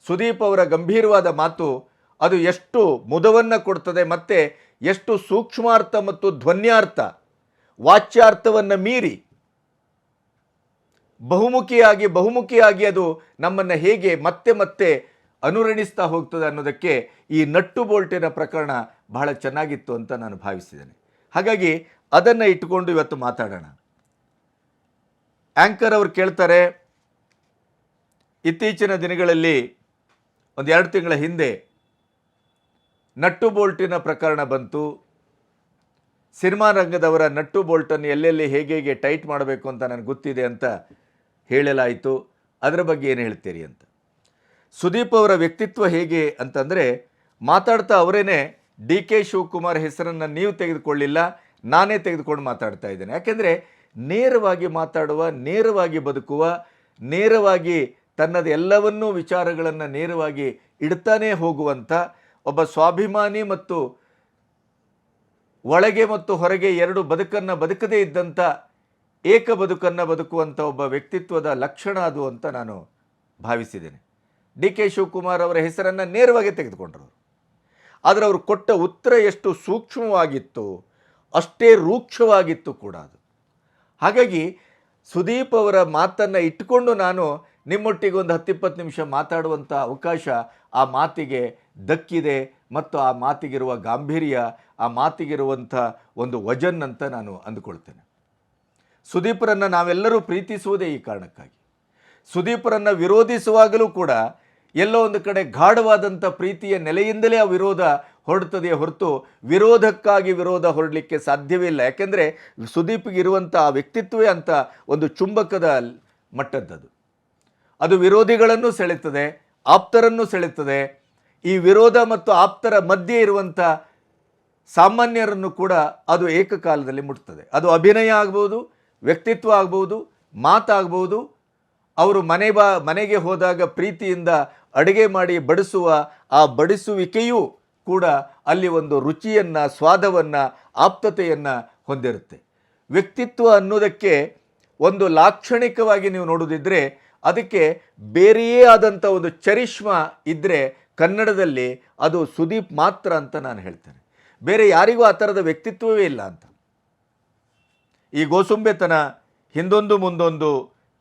ಸುದೀಪ್ ಅವರ ಗಂಭೀರವಾದ ಮಾತು ಅದು ಎಷ್ಟು ಮುದವನ್ನು ಕೊಡ್ತದೆ, ಮತ್ತು ಎಷ್ಟು ಸೂಕ್ಷ್ಮಾರ್ಥ ಮತ್ತು ಧ್ವನ್ಯಾರ್ಥ, ವಾಚ್ಯಾರ್ಥವನ್ನು ಮೀರಿ ಬಹುಮುಖಿಯಾಗಿ ಅದು ನಮ್ಮನ್ನು ಹೇಗೆ ಮತ್ತೆ ಮತ್ತೆ ಅನುರಣಿಸ್ತಾ ಹೋಗ್ತದೆ ಅನ್ನೋದಕ್ಕೆ ಈ ನಟ್ಟು ಬೋಲ್ಟಿನ ಪ್ರಕರಣ ಬಹಳ ಚೆನ್ನಾಗಿತ್ತು ಅಂತ ನಾನು ಭಾವಿಸಿದ್ದೇನೆ. ಹಾಗಾಗಿ ಅದನ್ನು ಇಟ್ಟುಕೊಂಡು ಇವತ್ತು ಮಾತಾಡೋಣ. ಆ್ಯಂಕರ್ ಅವರು ಕೇಳ್ತಾರೆ, ಇತ್ತೀಚಿನ ದಿನಗಳಲ್ಲಿ ಒಂದು 2 ತಿಂಗಳ ಹಿಂದೆ ನಟ್ಟು ಬೋಲ್ಟಿನ ಪ್ರಕರಣ ಬಂತು. ಸಿನಿಮಾ ರಂಗದವರ ನಟ್ಟು ಬೋಲ್ಟನ್ನು ಎಲ್ಲೆಲ್ಲಿ ಹೇಗೆ ಟೈಟ್ ಮಾಡಬೇಕು ಅಂತ ನನಗೆ ಗೊತ್ತಿದೆ ಅಂತ ಹೇಳಲಾಯಿತು. ಅದರ ಬಗ್ಗೆ ಏನು ಹೇಳ್ತೀರಿ ಅಂತ. ಸುದೀಪ್ ಅವರ ವ್ಯಕ್ತಿತ್ವ ಹೇಗೆ ಅಂತಂದರೆ, ಮಾತಾಡ್ತಾ ಅವರೇನೆ DK ಶಿವಕುಮಾರ್ ಹೆಸರನ್ನು ನೀವು ತೆಗೆದುಕೊಳ್ಳಿಲ್ಲ, ನಾನೇ ತೆಗೆದುಕೊಂಡು ಮಾತಾಡ್ತಾ ಇದ್ದೇನೆ. ಯಾಕೆಂದರೆ ನೇರವಾಗಿ ಮಾತಾಡುವ, ನೇರವಾಗಿ ಬದುಕುವ, ನೇರವಾಗಿ ತನ್ನದು ಎಲ್ಲವನ್ನೂ ವಿಚಾರಗಳನ್ನು ನೇರವಾಗಿ ಇಡ್ತಾನೇ ಹೋಗುವಂಥ ಒಬ್ಬ ಸ್ವಾಭಿಮಾನಿ ಮತ್ತು ಒಳಗೆ ಮತ್ತು ಹೊರಗೆ ಎರಡು ಬದುಕನ್ನು ಬದುಕದೇ ಇದ್ದಂಥ ಏಕ ಬದುಕನ್ನು ಬದುಕುವಂಥ ಒಬ್ಬ ವ್ಯಕ್ತಿತ್ವದ ಲಕ್ಷಣ ಅದು ಅಂತ ನಾನು ಭಾವಿಸಿದ್ದೇನೆ. DK ಶಿವಕುಮಾರ್ ಅವರ ಹೆಸರನ್ನು ನೇರವಾಗಿ ತೆಗೆದುಕೊಂಡರು. ಆದರೆ ಅವರು ಕೊಟ್ಟ ಉತ್ತರ ಎಷ್ಟು ಸೂಕ್ಷ್ಮವಾಗಿತ್ತು, ಅಷ್ಟೇ ರೂಕ್ಷವಾಗಿತ್ತು ಕೂಡ ಅದು. ಹಾಗಾಗಿ ಸುದೀಪ್ ಅವರ ಮಾತನ್ನು ಇಟ್ಟುಕೊಂಡು ನಾನು ನಿಮ್ಮೊಟ್ಟಿಗೆ ಒಂದು 10-20 ನಿಮಿಷ ಮಾತಾಡುವಂಥ ಅವಕಾಶ ಆ ಮಾತಿಗೆ ದಕ್ಕಿದೆ. ಮತ್ತು ಆ ಮಾತಿಗಿರುವ ಗಾಂಭೀರ್ಯ, ಆ ಮಾತಿಗಿರುವಂಥ ಒಂದು ವಜನ್ ಅಂತ ನಾನು ಅಂದುಕೊಳ್ತೇನೆ. ಸುದೀಪರನ್ನು ನಾವೆಲ್ಲರೂ ಪ್ರೀತಿಸುವುದೇ ಈ ಕಾರಣಕ್ಕಾಗಿ. ಸುದೀಪರನ್ನು ವಿರೋಧಿಸುವಾಗಲೂ ಕೂಡ ಎಲ್ಲೋ ಒಂದು ಕಡೆ ಗಾಢವಾದಂಥ ಪ್ರೀತಿಯ ನೆಲೆಯಿಂದಲೇ ಆ ವಿರೋಧ ಹೊರಡ್ತದೆಯೇ ಹೊರತು ವಿರೋಧಕ್ಕಾಗಿ ವಿರೋಧ ಹೊರಡಲಿಕ್ಕೆ ಸಾಧ್ಯವೇ ಇಲ್ಲ. ಯಾಕೆಂದರೆ ಸುದೀಪ್ಗಿರುವಂಥ ಆ ವ್ಯಕ್ತಿತ್ವವೇ ಅಂತ ಒಂದು ಚುಂಬಕದ ಮಟ್ಟದ್ದದು. ಅದು ವಿರೋಧಿಗಳನ್ನು ಸೆಳೆಯುತ್ತದೆ, ಆಪ್ತರನ್ನು ಸೆಳೆಯುತ್ತದೆ. ಈ ವಿರೋಧ ಮತ್ತು ಆಪ್ತರ ಮಧ್ಯೆ ಇರುವಂಥ ಸಾಮಾನ್ಯರನ್ನು ಕೂಡ ಅದು ಏಕಕಾಲದಲ್ಲಿ ಮುಟ್ತದೆ. ಅದು ಅಭಿನಯ ಆಗ್ಬೋದು, ವ್ಯಕ್ತಿತ್ವ ಆಗ್ಬೋದು, ಮಾತಾಗ್ಬೋದು. ಅವರು ಮನೆಗೆ ಹೋದಾಗ ಪ್ರೀತಿಯಿಂದ ಅಡುಗೆ ಮಾಡಿ ಬಡಿಸುವ ಆ ಬಡಿಸುವಿಕೆಯೂ ಕೂಡ ಅಲ್ಲಿ ಒಂದು ರುಚಿಯನ್ನು, ಸ್ವಾದವನ್ನು, ಆಪ್ತತೆಯನ್ನು ಹೊಂದಿರುತ್ತೆ. ವ್ಯಕ್ತಿತ್ವ ಅನ್ನೋದಕ್ಕೆ ಒಂದು ಲಾಕ್ಷಣಿಕವಾಗಿ ನೀವು ನೋಡೋದಿದ್ದರೆ ಅದಕ್ಕೆ ಬೇರೆಯೇ ಆದಂಥ ಒಂದು ಚರಿಷ್ಮಾ ಇದ್ದರೆ ಕನ್ನಡದಲ್ಲಿ ಅದು ಸುದೀಪ್ ಮಾತ್ರ ಅಂತ ನಾನು ಹೇಳ್ತೇನೆ. ಬೇರೆ ಯಾರಿಗೂ ಆ ಥರದ ವ್ಯಕ್ತಿತ್ವವೇ ಇಲ್ಲ ಅಂತ. ಈ ಗೋಸುಂಬೆತನ, ಹಿಂದೊಂದು ಮುಂದೊಂದು,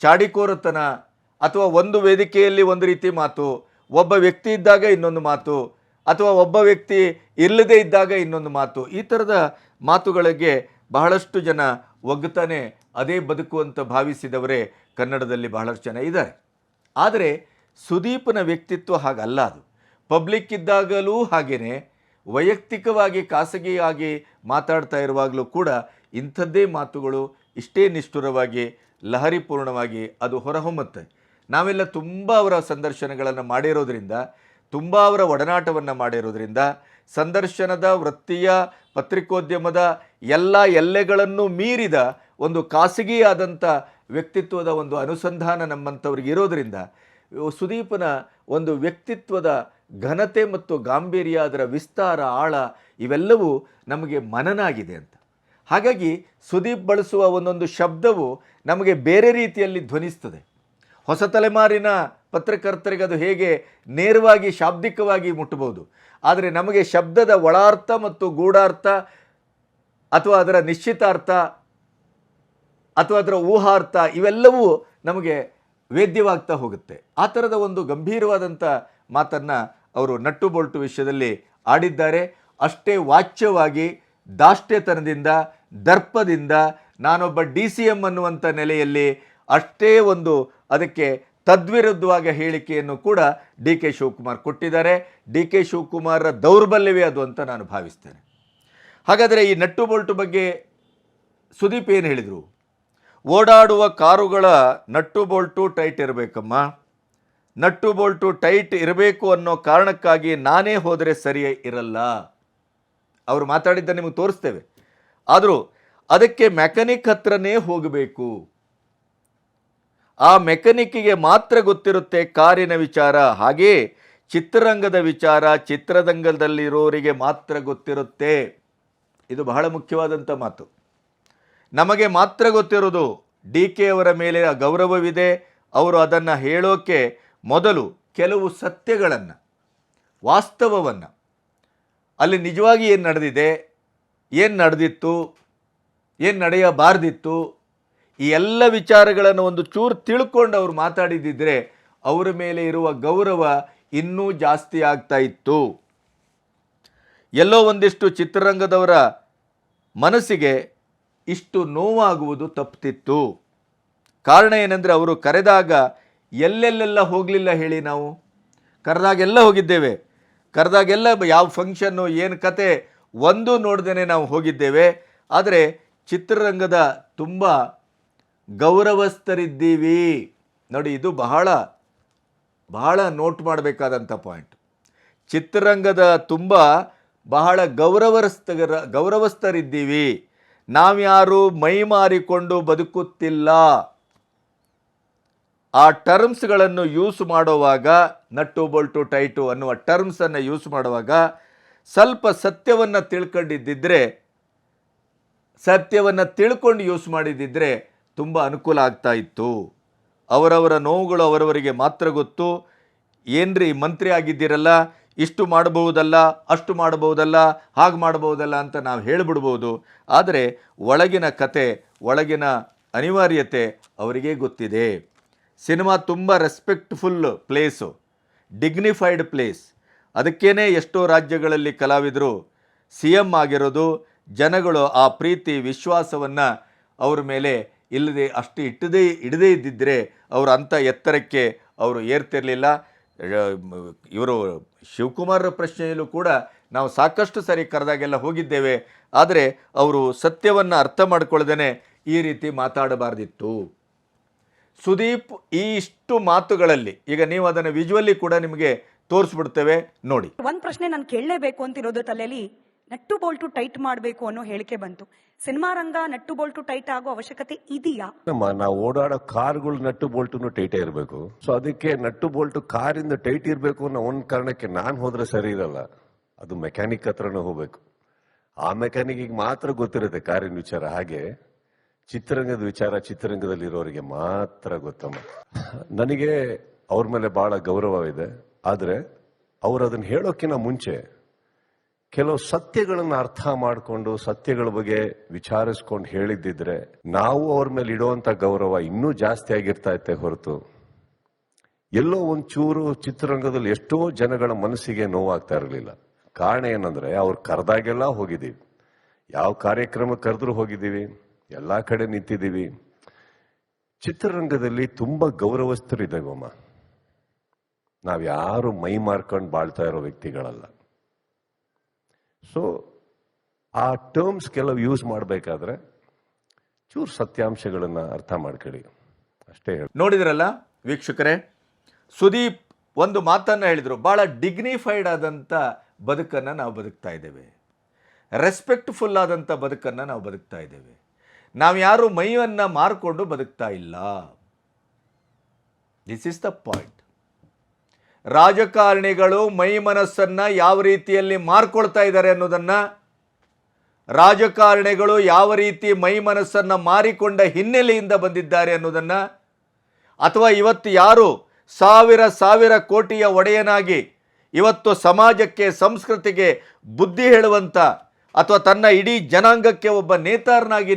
ಚಾಡಿಕೋರತನ, ಅಥವಾ ಒಂದು ವೇದಿಕೆಯಲ್ಲಿ ಒಂದು ರೀತಿ ಮಾತು, ಒಬ್ಬ ವ್ಯಕ್ತಿ ಇದ್ದಾಗ ಇನ್ನೊಂದು ಮಾತು, ಅಥವಾ ಒಬ್ಬ ವ್ಯಕ್ತಿ ಇಲ್ಲದೇ ಇದ್ದಾಗ ಇನ್ನೊಂದು ಮಾತು, ಈ ಥರದ ಮಾತುಗಳಿಗೆ ಬಹಳಷ್ಟು ಜನ ಒಗ್ತಾನೆ ಅದೇ ಬದುಕು ಅಂತ ಭಾವಿಸಿದವರೇ ಕನ್ನಡದಲ್ಲಿ ಬಹಳಷ್ಟು ಜನ ಇದ್ದಾರೆ. ಆದರೆ ಸುದೀಪನ ವ್ಯಕ್ತಿತ್ವ ಹಾಗಲ್ಲ. ಅದು ಪಬ್ಲಿಕ್ ಇದ್ದಾಗಲೂ ಹಾಗೇ, ವೈಯಕ್ತಿಕವಾಗಿ ಖಾಸಗಿಯಾಗಿ ಮಾತಾಡ್ತಾ ಇರುವಾಗಲೂ ಕೂಡ ಇಂಥದ್ದೇ ಮಾತುಗಳು ಇಷ್ಟೇ ನಿಷ್ಠುರವಾಗಿ, ಲಹರಿಪೂರ್ಣವಾಗಿ ಅದು ಹೊರಹೊಮ್ಮುತ್ತೆ. ನಾವೆಲ್ಲ ತುಂಬ ಅವರ ಸಂದರ್ಶನಗಳನ್ನು ಮಾಡಿರೋದ್ರಿಂದ, ತುಂಬ ಅವರ ಒಡನಾಟವನ್ನು ಮಾಡಿರೋದ್ರಿಂದ, ಸಂದರ್ಶನದ ವೃತ್ತಿಯ ಪತ್ರಿಕೋದ್ಯಮದ ಎಲ್ಲ ಎಲ್ಲೆಗಳನ್ನು ಮೀರಿದ ಒಂದು ಖಾಸಗಿಯಾದಂಥ ವ್ಯಕ್ತಿತ್ವದ ಒಂದು ಅನುಸಂಧಾನ ನಮ್ಮಂಥವ್ರಿಗೆ ಇರೋದರಿಂದ ಸುದೀಪನ ಒಂದು ವ್ಯಕ್ತಿತ್ವದ ಘನತೆ ಮತ್ತು ಗಾಂಭೀರ್ಯ, ಅದರ ವಿಸ್ತಾರ, ಆಳ ಇವೆಲ್ಲವೂ ನಮಗೆ ಮನನಾಗಿದೆ ಅಂತ. ಹಾಗಾಗಿ ಸುದೀಪ್ ಬಳಸುವ ಒಂದೊಂದು ಶಬ್ದವು ನಮಗೆ ಬೇರೆ ರೀತಿಯಲ್ಲಿ ಧ್ವನಿಸ್ತದೆ. ಹೊಸ ತಲೆಮಾರಿನ ಪತ್ರಕರ್ತರಿಗೆ ಅದು ಹೇಗೆ ನೇರವಾಗಿ ಶಾಬ್ದಿಕವಾಗಿ ಮುಟ್ಟಬಹುದು, ಆದರೆ ನಮಗೆ ಶಬ್ದದ ಒಳಾರ್ಥ ಮತ್ತು ಗೂಢಾರ್ಥ, ಅಥವಾ ಅದರ ನಿಶ್ಚಿತಾರ್ಥ, ಅಥವಾ ಅದರ ಊಹಾರ್ಥ, ಇವೆಲ್ಲವೂ ನಮಗೆ ವೇದ್ಯವಾಗ್ತಾ ಹೋಗುತ್ತೆ. ಆ ಥರದ ಒಂದು ಗಂಭೀರವಾದಂಥ ಮಾತನ್ನು ಅವರು ನಟ್ಟು ಬೋಲ್ಟು ವಿಷಯದಲ್ಲಿ ಆಡಿದ್ದಾರೆ. ಅಷ್ಟೇ ವಾಚ್ಯವಾಗಿ ದಾಷ್ಟ್ಯತನದಿಂದ, ದರ್ಪದಿಂದ, ನಾನೊಬ್ಬ DCM ಅನ್ನುವಂಥ ನೆಲೆಯಲ್ಲಿ ಅಷ್ಟೇ ಒಂದು ಅದಕ್ಕೆ ತದ್ವಿರುದ್ಧವಾಗಿ ಹೇಳಿಕೆಯನ್ನು ಕೂಡ DK ಶಿವಕುಮಾರ್ ಕೊಟ್ಟಿದ್ದಾರೆ. DK ಶಿವಕುಮಾರರ ದೌರ್ಬಲ್ಯವೇ ಅದು ಅಂತ ನಾನು ಭಾವಿಸ್ತೇನೆ. ಹಾಗಾದರೆ ಈ ನಟ್ಟು ಬೋಲ್ಟು ಬಗ್ಗೆ ಸುದೀಪ್ ಏನು ಹೇಳಿದರು? ಓಡಾಡುವ ಕಾರುಗಳ ನಟ್ಟು ಬೋಲ್ಟು ಟೈಟ್ ಇರಬೇಕಮ್ಮ, ನಟ್ಟು ಬೋಲ್ಟು ಟೈಟ್ ಇರಬೇಕು ಅನ್ನೋ ಕಾರಣಕ್ಕಾಗಿ ನಾನೇ ಹೋದರೆ ಸರಿಯೇ ಇರಲ್ಲ. ಅವರು ಮಾತಾಡಿದ್ದ ನಿಮಗೆ ತೋರಿಸ್ತೇವೆ. ಆದರೂ ಅದಕ್ಕೆ ಮೆಕ್ಯಾನಿಕ್ ಹತ್ರನೇ ಹೋಗಬೇಕು. ಆ ಮೆಕ್ಯಾನಿಕ್ಕಿಗೆ ಮಾತ್ರ ಗೊತ್ತಿರುತ್ತೆ ಕಾರಿನ ವಿಚಾರ. ಹಾಗೇ ಚಿತ್ರರಂಗದ ವಿಚಾರ ಚಿತ್ರರಂಗದಲ್ಲಿರೋರಿಗೆ ಮಾತ್ರ ಗೊತ್ತಿರುತ್ತೆ. ಇದು ಬಹಳ ಮುಖ್ಯವಾದಂಥ ಮಾತು. ನಮಗೆ ಮಾತ್ರ ಗೊತ್ತಿರೋದು DK ಅವರ ಮೇಲೆ ಗೌರವವಿದೆ. ಅವರು ಅದನ್ನು ಹೇಳೋಕ್ಕೆ ಮೊದಲು ಕೆಲವು ಸತ್ಯಗಳನ್ನು, ವಾಸ್ತವವನ್ನು, ಅಲ್ಲಿ ನಿಜವಾಗಿ ಏನು ನಡೆದಿದೆ, ಏನು ನಡೆದಿತ್ತು, ಏನು ನಡೆಯಬಾರ್ದಿತ್ತು, ಈ ಎಲ್ಲ ವಿಚಾರಗಳನ್ನು ಒಂದು ಚೂರು ತಿಳ್ಕೊಂಡು ಅವರು ಮಾತಾಡಿದ್ದಿದ್ರೆ ಅವರ ಮೇಲೆ ಇರುವ ಗೌರವ ಇನ್ನೂ ಜಾಸ್ತಿ ಆಗ್ತಾ ಇತ್ತು. ಎಲ್ಲೋ ಒಂದಿಷ್ಟು ಚಿತ್ರರಂಗದವರ ಮನಸ್ಸಿಗೆ ಇಷ್ಟು ನೋವಾಗುವುದು ತಪ್ಪುತ್ತಿತ್ತು. ಕಾರಣ ಏನಂದರೆ ಅವರು ಕರೆದಾಗ ಎಲ್ಲೆಲ್ಲೆಲ್ಲ ಹೋಗಲಿಲ್ಲ ಹೇಳಿ. ನಾವು ಕರೆದಾಗೆಲ್ಲ ಹೋಗಿದ್ದೇವೆ. ಕರೆದಾಗೆಲ್ಲ ಯಾವ ಫಂಕ್ಷನ್ನು ಏನು ಕತೆ ಒಂದು ನೋಡ್ದೇ ನಾವು ಹೋಗಿದ್ದೇವೆ. ಆದರೆ ಚಿತ್ರರಂಗದ ತುಂಬ ಗೌರವಸ್ಥರಿದ್ದೀವಿ ನೋಡಿ. ಇದು ಬಹಳ ಬಹಳ ನೋಟ್ ಮಾಡಬೇಕಾದಂಥ ಪಾಯಿಂಟ್. ಚಿತ್ರರಂಗದ ತುಂಬ ಬಹಳ ಗೌರವಸ್ಥರಿದ್ದೀವಿ. ನಾವ್ಯಾರು ಮೈ ಮಾರಿಕೊಂಡು ಬದುಕುತ್ತಿಲ್ಲ. ಆ ಟರ್ಮ್ಸ್ಗಳನ್ನು ಯೂಸ್ ಮಾಡುವಾಗ, ನಟ್ಟು ಬೋಲ್ಟು ಟೈಟು ಅನ್ನುವ ಟರ್ಮ್ಸನ್ನು ಯೂಸ್ ಮಾಡುವಾಗ ಸ್ವಲ್ಪ ಸತ್ಯವನ್ನು ತಿಳ್ಕೊಂಡು ಯೂಸ್ ಮಾಡಿದ್ದಿದ್ರೆ ತುಂಬ ಅನುಕೂಲ ಆಗ್ತಾ ಇತ್ತು. ಅವರವರ ನೋವುಗಳು ಅವರವರಿಗೆ ಮಾತ್ರ ಗೊತ್ತು. ಏನ್ರಿ ಮಂತ್ರಿ ಆಗಿದ್ದೀರಲ್ಲ, ಇಷ್ಟು ಮಾಡಬಹುದಲ್ಲ, ಅಷ್ಟು ಮಾಡಬಹುದಲ್ಲ, ಹಾಗೆ ಮಾಡಬಹುದಲ್ಲ ಅಂತ ನಾವು ಹೇಳಿಬಿಡ್ಬೋದು. ಆದರೆ ಒಳಗಿನ ಕತೆ, ಒಳಗಿನ ಅನಿವಾರ್ಯತೆ ಅವರಿಗೇ ಗೊತ್ತಿದೆ. ಸಿನಿಮಾ ತುಂಬ ರೆಸ್ಪೆಕ್ಟ್ಫುಲ್ ಪ್ಲೇಸು, ಡಿಗ್ನಿಫೈಡ್ ಪ್ಲೇಸ್. ಅದಕ್ಕೇ ಎಷ್ಟೋ ರಾಜ್ಯಗಳಲ್ಲಿ ಕಲಾವಿದರು CM ಆಗಿರೋದು. ಜನಗಳು ಆ ಪ್ರೀತಿ ವಿಶ್ವಾಸವನ್ನು ಅವ್ರ ಮೇಲೆ ಇಲ್ಲದೆ ಅಷ್ಟು ಇಡದೇ ಇದ್ದಿದ್ದರೆ ಅವರು ಅಂಥ ಎತ್ತರಕ್ಕೆ ಅವರು ಏರ್ತಿರಲಿಲ್ಲ. ಇವರು ಶಿವಕುಮಾರರ ಪ್ರಶ್ನೆಯಲ್ಲೂ ಕೂಡ ನಾವು ಸಾಕಷ್ಟು ಸರಿ ಕರೆದಾಗೆಲ್ಲ ಹೋಗಿದ್ದೇವೆ. ಆದರೆ ಅವರು ಸತ್ಯವನ್ನು ಅರ್ಥ ಮಾಡ್ಕೊಳ್ದೇ ಈ ರೀತಿ ಮಾತಾಡಬಾರ್ದಿತ್ತು. ಸುದೀಪ್ ಈ ಇಷ್ಟು ಮಾತುಗಳಲ್ಲಿ ಈಗ ನೀವು ಅದನ್ನು ವಿಜುವಲಿ ಕೂಡ ನಿಮಗೆ ತೋರಿಸ್ಬಿಡ್ತೇವೆ ನೋಡಿ. ಒಂದು ಪ್ರಶ್ನೆ ನಾನು ಕೇಳಲೇಬೇಕು ಅಂತಿರೋದು ತಲೆಯಲ್ಲಿ. ನಟ್ಟು ಬೋಲ್ಟು ಟೈಟ್ ಮಾಡಬೇಕು ಅನ್ನೋ ಹೇಳಿಕೆ ಬಂತು. ಸಿನಿಮಾ ರಂಗ ನಟ್ಟು ಬೋಲ್ಟು ಟೈಟ್ ಆಗೋ ಅವಶ್ಯಕತೆ ಇದೆಯಾ? ನಾವು ಓಡಾಡೋ ಕಾರ್ಗಳು ನಟ್ಟು ಬೋಲ್ಟು ಟೈಟೇ ಇರಬೇಕು. ಸೊ ಅದಕ್ಕೆ ನಟ್ಟು ಬೋಲ್ಟು ಕಾರಿಂದ ಟೈಟ್ ಇರಬೇಕು ಅನ್ನೋ ಒಂದು ಕಾರಣಕ್ಕೆ ನಾನು ಹೋದ್ರೆ ಸರಿ ಇರಲ್ಲ. ಅದು ಮೆಕ್ಯಾನಿಕ್ ಹತ್ರನೇ ಹೋಗ್ಬೇಕು. ಆ ಮೆಕ್ಯಾನಿಕ್ಗೆ ಮಾತ್ರ ಗೊತ್ತಿರುತ್ತೆ ಕಾರಿನ ವಿಚಾರ. ಹಾಗೆ ಚಿತ್ರರಂಗದ ವಿಚಾರ ಚಿತ್ರರಂಗದಲ್ಲಿರೋರಿಗೆ ಮಾತ್ರ ಗೊತ್ತಮ್ಮ. ನನಗೆ ಅವ್ರ ಮೇಲೆ ಬಹಳ ಗೌರವವಿದೆ. ಆದರೆ ಅವ್ರು ಅದನ್ನ ಹೇಳೋಕ್ಕಿಂತ ಮುಂಚೆ ಕೆಲವು ಸತ್ಯಗಳನ್ನು ಅರ್ಥ ಮಾಡಿಕೊಂಡು ಸತ್ಯಗಳ ಬಗ್ಗೆ ವಿಚಾರಿಸ್ಕೊಂಡು ಹೇಳಿದ್ದಿದ್ರೆ ನಾವು ಅವ್ರ ಮೇಲೆ ಇಡುವಂತ ಗೌರವ ಇನ್ನೂ ಜಾಸ್ತಿ ಆಗಿರ್ತಾ ಇತ್ತೆ ಹೊರತು ಎಲ್ಲೋ ಒಂಚೂರು ಚಿತ್ರರಂಗದಲ್ಲಿ ಎಷ್ಟೋ ಜನಗಳ ಮನಸ್ಸಿಗೆ ನೋವಾಗ್ತಾ ಇರಲಿಲ್ಲ. ಕಾರಣ ಏನಂದ್ರೆ ಅವ್ರು ಕರೆದಾಗೆಲ್ಲ ಹೋಗಿದ್ದೀವಿ, ಯಾವ ಕಾರ್ಯಕ್ರಮ ಕರೆದ್ರೂ ಹೋಗಿದ್ದೀವಿ, ಎಲ್ಲಾ ಕಡೆ ನಿಂತಿದ್ದೀವಿ. ಚಿತ್ರರಂಗದಲ್ಲಿ ತುಂಬಾ ಗೌರವಸ್ಥರಿದ್ದೇವಮ್ಮ. ನಾವ್ಯಾರು ಮೈ ಮಾರ್ಕೊಂಡು ಬಾಳ್ತಾ ಇರೋ ವ್ಯಕ್ತಿಗಳಲ್ಲ. ಸೊ ಆ ಟರ್ಮ್ಸ್ ಕೆಲವು ಯೂಸ್ ಮಾಡಬೇಕಾದ್ರೆ ಚೂರು ಸತ್ಯಾಂಶಗಳನ್ನ ಅರ್ಥ ಮಾಡ್ಕೊಳ್ಳಿ ಅಷ್ಟೇ. ನೋಡಿದ್ರಲ್ಲ ವೀಕ್ಷಕರೇ, ಸುದೀಪ್ ಒಂದು ಮಾತನ್ನು ಹೇಳಿದರು. ಭಾಳ ಡಿಗ್ನಿಫೈಡ್ ಆದಂಥ ಬದುಕನ್ನು ನಾವು ಬದುಕ್ತಾ ಇದ್ದೇವೆ, ರೆಸ್ಪೆಕ್ಟ್ಫುಲ್ ಆದಂಥ ಬದುಕನ್ನು ನಾವು ಬದುಕ್ತಾ ಇದ್ದೇವೆ. ನಾವು ಯಾರು ಮೈಯನ್ನು ಮಾರ್ಕೊಂಡು ಬದುಕ್ತಾ ಇಲ್ಲ. This is the point. ರಾಜಕಾರಣಿಗಳು ಮೈ ಮನಸ್ಸನ್ನು ಯಾವ ರೀತಿಯಲ್ಲಿ ಮಾರ್ಕೊಳ್ತಾ ಇದ್ದಾರೆ ಅನ್ನೋದನ್ನು, ರಾಜಕಾರಣಿಗಳು ಯಾವ ರೀತಿ ಮೈ ಮನಸ್ಸನ್ನು ಮಾರಿಕೊಂಡ ಹಿನ್ನೆಲೆಯಿಂದ ಬಂದಿದ್ದಾರೆ ಅನ್ನೋದನ್ನು, ಅಥವಾ ಇವತ್ತು ಯಾರು ಸಾವಿರ ಕೋಟಿಯ ಒಡೆಯನಾಗಿ ಇವತ್ತು ಸಮಾಜಕ್ಕೆ ಸಂಸ್ಕೃತಿಗೆ ಬುದ್ಧಿ ಹೇಳುವಂಥ ಅಥವಾ ತನ್ನ ಇಡೀ ಜನಾಂಗಕ್ಕೆ ಒಬ್ಬ ನೇತಾರನಾಗಿ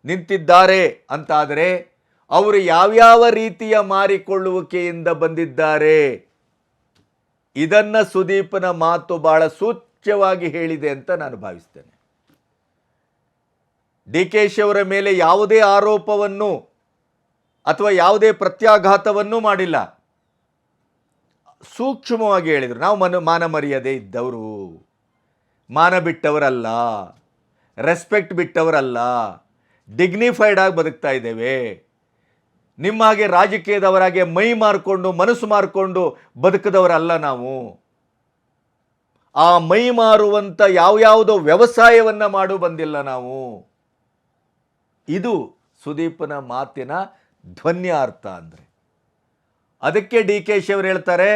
ನಿಂತಿದ್ದಾರೆ ಅಂತಾದರೆ ಅವರು ಯಾವ್ಯಾವ ರೀತಿಯ ಮಾರಿಕೊಳ್ಳುವಿಕೆಯಿಂದ ಬಂದಿದ್ದಾರೆ. ಇದನ್ನ ಸುದೀಪನ ಮಾತು ಬಹಳ ಸೂಚ್ಯವಾಗಿ ಹೇಳಿದೆ ಅಂತ ನಾನು ಭಾವಿಸ್ತೇನೆ. ಡಿ ಕೆ ಶಿ ಅವರ ಮೇಲೆ ಯಾವುದೇ ಆರೋಪವನ್ನು ಅಥವಾ ಯಾವುದೇ ಪ್ರತ್ಯಾಘಾತವನ್ನು ಮಾಡಿಲ್ಲ. ಸೂಕ್ಷ್ಮವಾಗಿ ಹೇಳಿದರು, ನಾವು ಮಾನ ಮರ್ಯಾದೆ ಇದ್ದವರು, ಮಾನ ಬಿಟ್ಟವರಲ್ಲ, ರೆಸ್ಪೆಕ್ಟ್ ಬಿಟ್ಟವರಲ್ಲ, ಡಿಗ್ನಿಫೈಡ್ ಆಗಿ ಬದುಕ್ತಾ ಇದ್ದೇವೆ. ನಿಮ್ಮ ಹಾಗೆ ರಾಜಕೀಯದವರಾಗೆ ಮೈ ಮಾರ್ಕೊಂಡು ಮನಸ್ಸು ಮಾರ್ಕೊಂಡು ಬದುಕದವರಲ್ಲ ನಾವು. ಆ ಮೈ ಮಾರುವಂಥ ಯಾವ್ಯಾವುದೋ ವ್ಯವಸಾಯವನ್ನ ಮಾಡು ಬಂದಿಲ್ಲ ನಾವು. ಇದು ಸುದೀಪನ ಮಾತಿನ ಧ್ವನ್ಯಾರ್ಥ ಅಂದರೆ. ಅದಕ್ಕೆ ಡಿ ಕೆ ಶಿ ಅವರು ಹೇಳ್ತಾರೆ,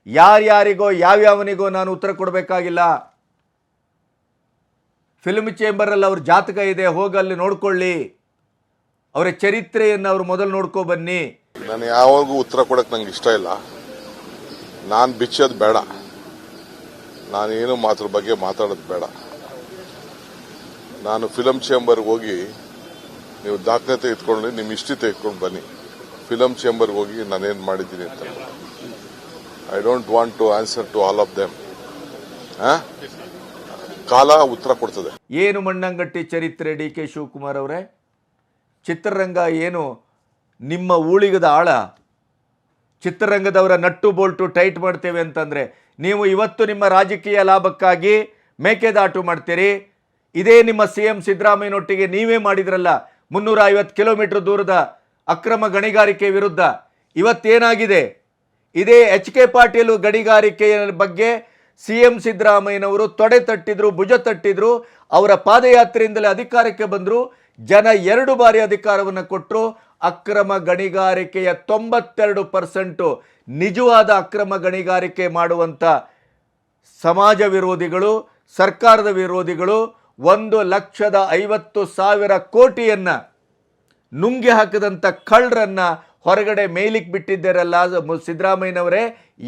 ಯಾರ್ಯಾರಿಗೋ ಯಾವ್ಯಾವನಿಗೋ ನಾನು ಉತ್ತರ ಕೊಡಬೇಕಾಗಿಲ್ಲ. ಫಿಲ್ಮ್ ಚೇಂಬರಲ್ಲಿ ಅವ್ರ ಜಾತಕ ಇದೆ, ಹೋಗಿ ಅಲ್ಲಿ ನೋಡ್ಕೊಳ್ಳಿ. ಅವರ ಚರಿತ್ರೆಯನ್ನು ಅವರು ಮೊದಲು ನೋಡ್ಕೊ ಬನ್ನಿ. ನಾನು ಯಾವಾಗೂ ಉತ್ತರ ಕೊಡಕ್ಕೆ ನಂಗೆ ಇಷ್ಟ ಇಲ್ಲ. ನಾನು ಬಿಚ್ಚೋದು ಬೇಡ, ನಾನೇನು ಮಾತ್ರ ಬಗ್ಗೆ ಮಾತಾಡೋದು ಬೇಡ. ನಾನು ಫಿಲಂ ಚೇಂಬರ್ಗೆ ಹೋಗಿ, ನೀವು ದಾಖಲೆ ಇಟ್ಕೊಂಡು ನಿಮ್ಮ ಹಿಸ್ಟ್ರಿ ತೆಗೆದುಕೊಂಡು ಬನ್ನಿ. ಫಿಲಂ ಚೇಂಬರ್ಗೆ ಹೋಗಿ ನಾನೇನು ಮಾಡಿದ್ದೀನಿ ಅಂತ. I don't want to answer to all of them. ಕಾಲ ಉತ್ತರ ಕೊಡ್ತದೆ. ಏನು ಮಣ್ಣಂಗಟ್ಟಿ ಚರಿತ್ರೆ ಡಿ ಕೆ ಶಿವಕುಮಾರ್ ಅವರೇ? ಚಿತ್ರರಂಗ ಏನು ನಿಮ್ಮ ಊಳಿಗದ ಆಳ? ಚಿತ್ರರಂಗದವರ ನಟ್ಟು ಬೋಲ್ಟು ಟೈಟ್ ಮಾಡ್ತೇವೆ ಅಂತಂದರೆ ನೀವು ಇವತ್ತು ನಿಮ್ಮ ರಾಜಕೀಯ ಲಾಭಕ್ಕಾಗಿ ಮೇಕೆದಾಟು ಮಾಡ್ತೀರಿ. ಇದೇ ನಿಮ್ಮ CM ಸಿದ್ದರಾಮಯ್ಯನೊಟ್ಟಿಗೆ ನೀವೇ ಮಾಡಿದ್ರಲ್ಲ 350 ಕಿಲೋಮೀಟರ್ ದೂರದ ಅಕ್ರಮ ಗಣಿಗಾರಿಕೆ ವಿರುದ್ಧ. ಇವತ್ತೇನಾಗಿದೆ? ಇದೇ HK ಪಾಟೀಲ್ ಗಣಿಗಾರಿಕೆಯ ಬಗ್ಗೆ CM ಸಿದ್ದರಾಮಯ್ಯನವರು ತೊಡೆ ತಟ್ಟಿದ್ರು, ಭುಜ ತಟ್ಟಿದ್ರು. ಅವರ ಪಾದಯಾತ್ರೆಯಿಂದಲೇ ಅಧಿಕಾರಕ್ಕೆ ಬಂದರು. ಜನ 2 ಬಾರಿ ಅಧಿಕಾರವನ್ನು ಕೊಟ್ಟರು. ಅಕ್ರಮ ಗಣಿಗಾರಿಕೆಯ 92% ನಿಜವಾದ ಅಕ್ರಮ ಗಣಿಗಾರಿಕೆ ಮಾಡುವಂಥ ಸಮಾಜ ವಿರೋಧಿಗಳು, ಸರ್ಕಾರದ ವಿರೋಧಿಗಳು 1,50,000 ಕೋಟಿಯನ್ನು ನುಂಗಿ ಹಾಕಿದಂಥ ಕಳ್ಳರನ್ನ ಹೊರಗಡೆ ಮೇಲಿಕ್ಕೆ ಬಿಟ್ಟಿದ್ದಾರಲ್ಲ ಸಿದ್ದರಾಮಯ್ಯನವರೇ,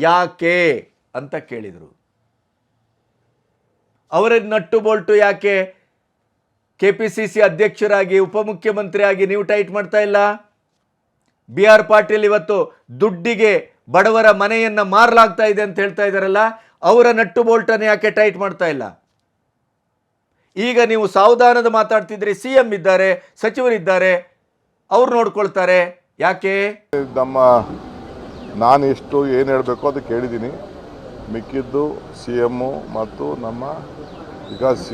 ಯಾಕೆ ಅಂತ ಕೇಳಿದರು. ಅವರ ನಟ್ಟು ಬೋಲ್ಟು ಯಾಕೆ KPCC ಅಧ್ಯಕ್ಷರಾಗಿ ಉಪಮುಖ್ಯಮಂತ್ರಿಯಾಗಿ ನೀವು ಟೈಟ್ ಮಾಡ್ತಾ ಇಲ್ಲ? BR ಪಾಟೀಲ್ ಇವತ್ತು ದುಡ್ಡಿಗೆ ಬಡವರ ಮನೆಯನ್ನ ಮಾರಲಾಗ್ತಾ ಇದೆ ಅಂತ ಹೇಳ್ತಾ ಇದ್ದಾರಲ್ಲ, ಅವರ ನಟ್ಟು ಬೋಲ್ಟನ್ನು ಯಾಕೆ ಟೈಟ್ ಮಾಡ್ತಾ ಇಲ್ಲ? ಈಗ ನೀವು ಸಾವಧಾನದ ಮಾತಾಡ್ತಿದ್ರಿ. CM ಇದ್ದಾರೆ, ಸಚಿವರಿದ್ದಾರೆ, ಅವ್ರು ನೋಡ್ಕೊಳ್ತಾರೆ. ಯಾಕೆ? ನಾನು ಎಷ್ಟು ಏನು ಹೇಳಬೇಕು ಅದು ಕೇಳಿದ್ದೀನಿ. ಮಿಕ್ಕಿದ್ದು CM ಮತ್ತು ನಮ್ಮ Vikas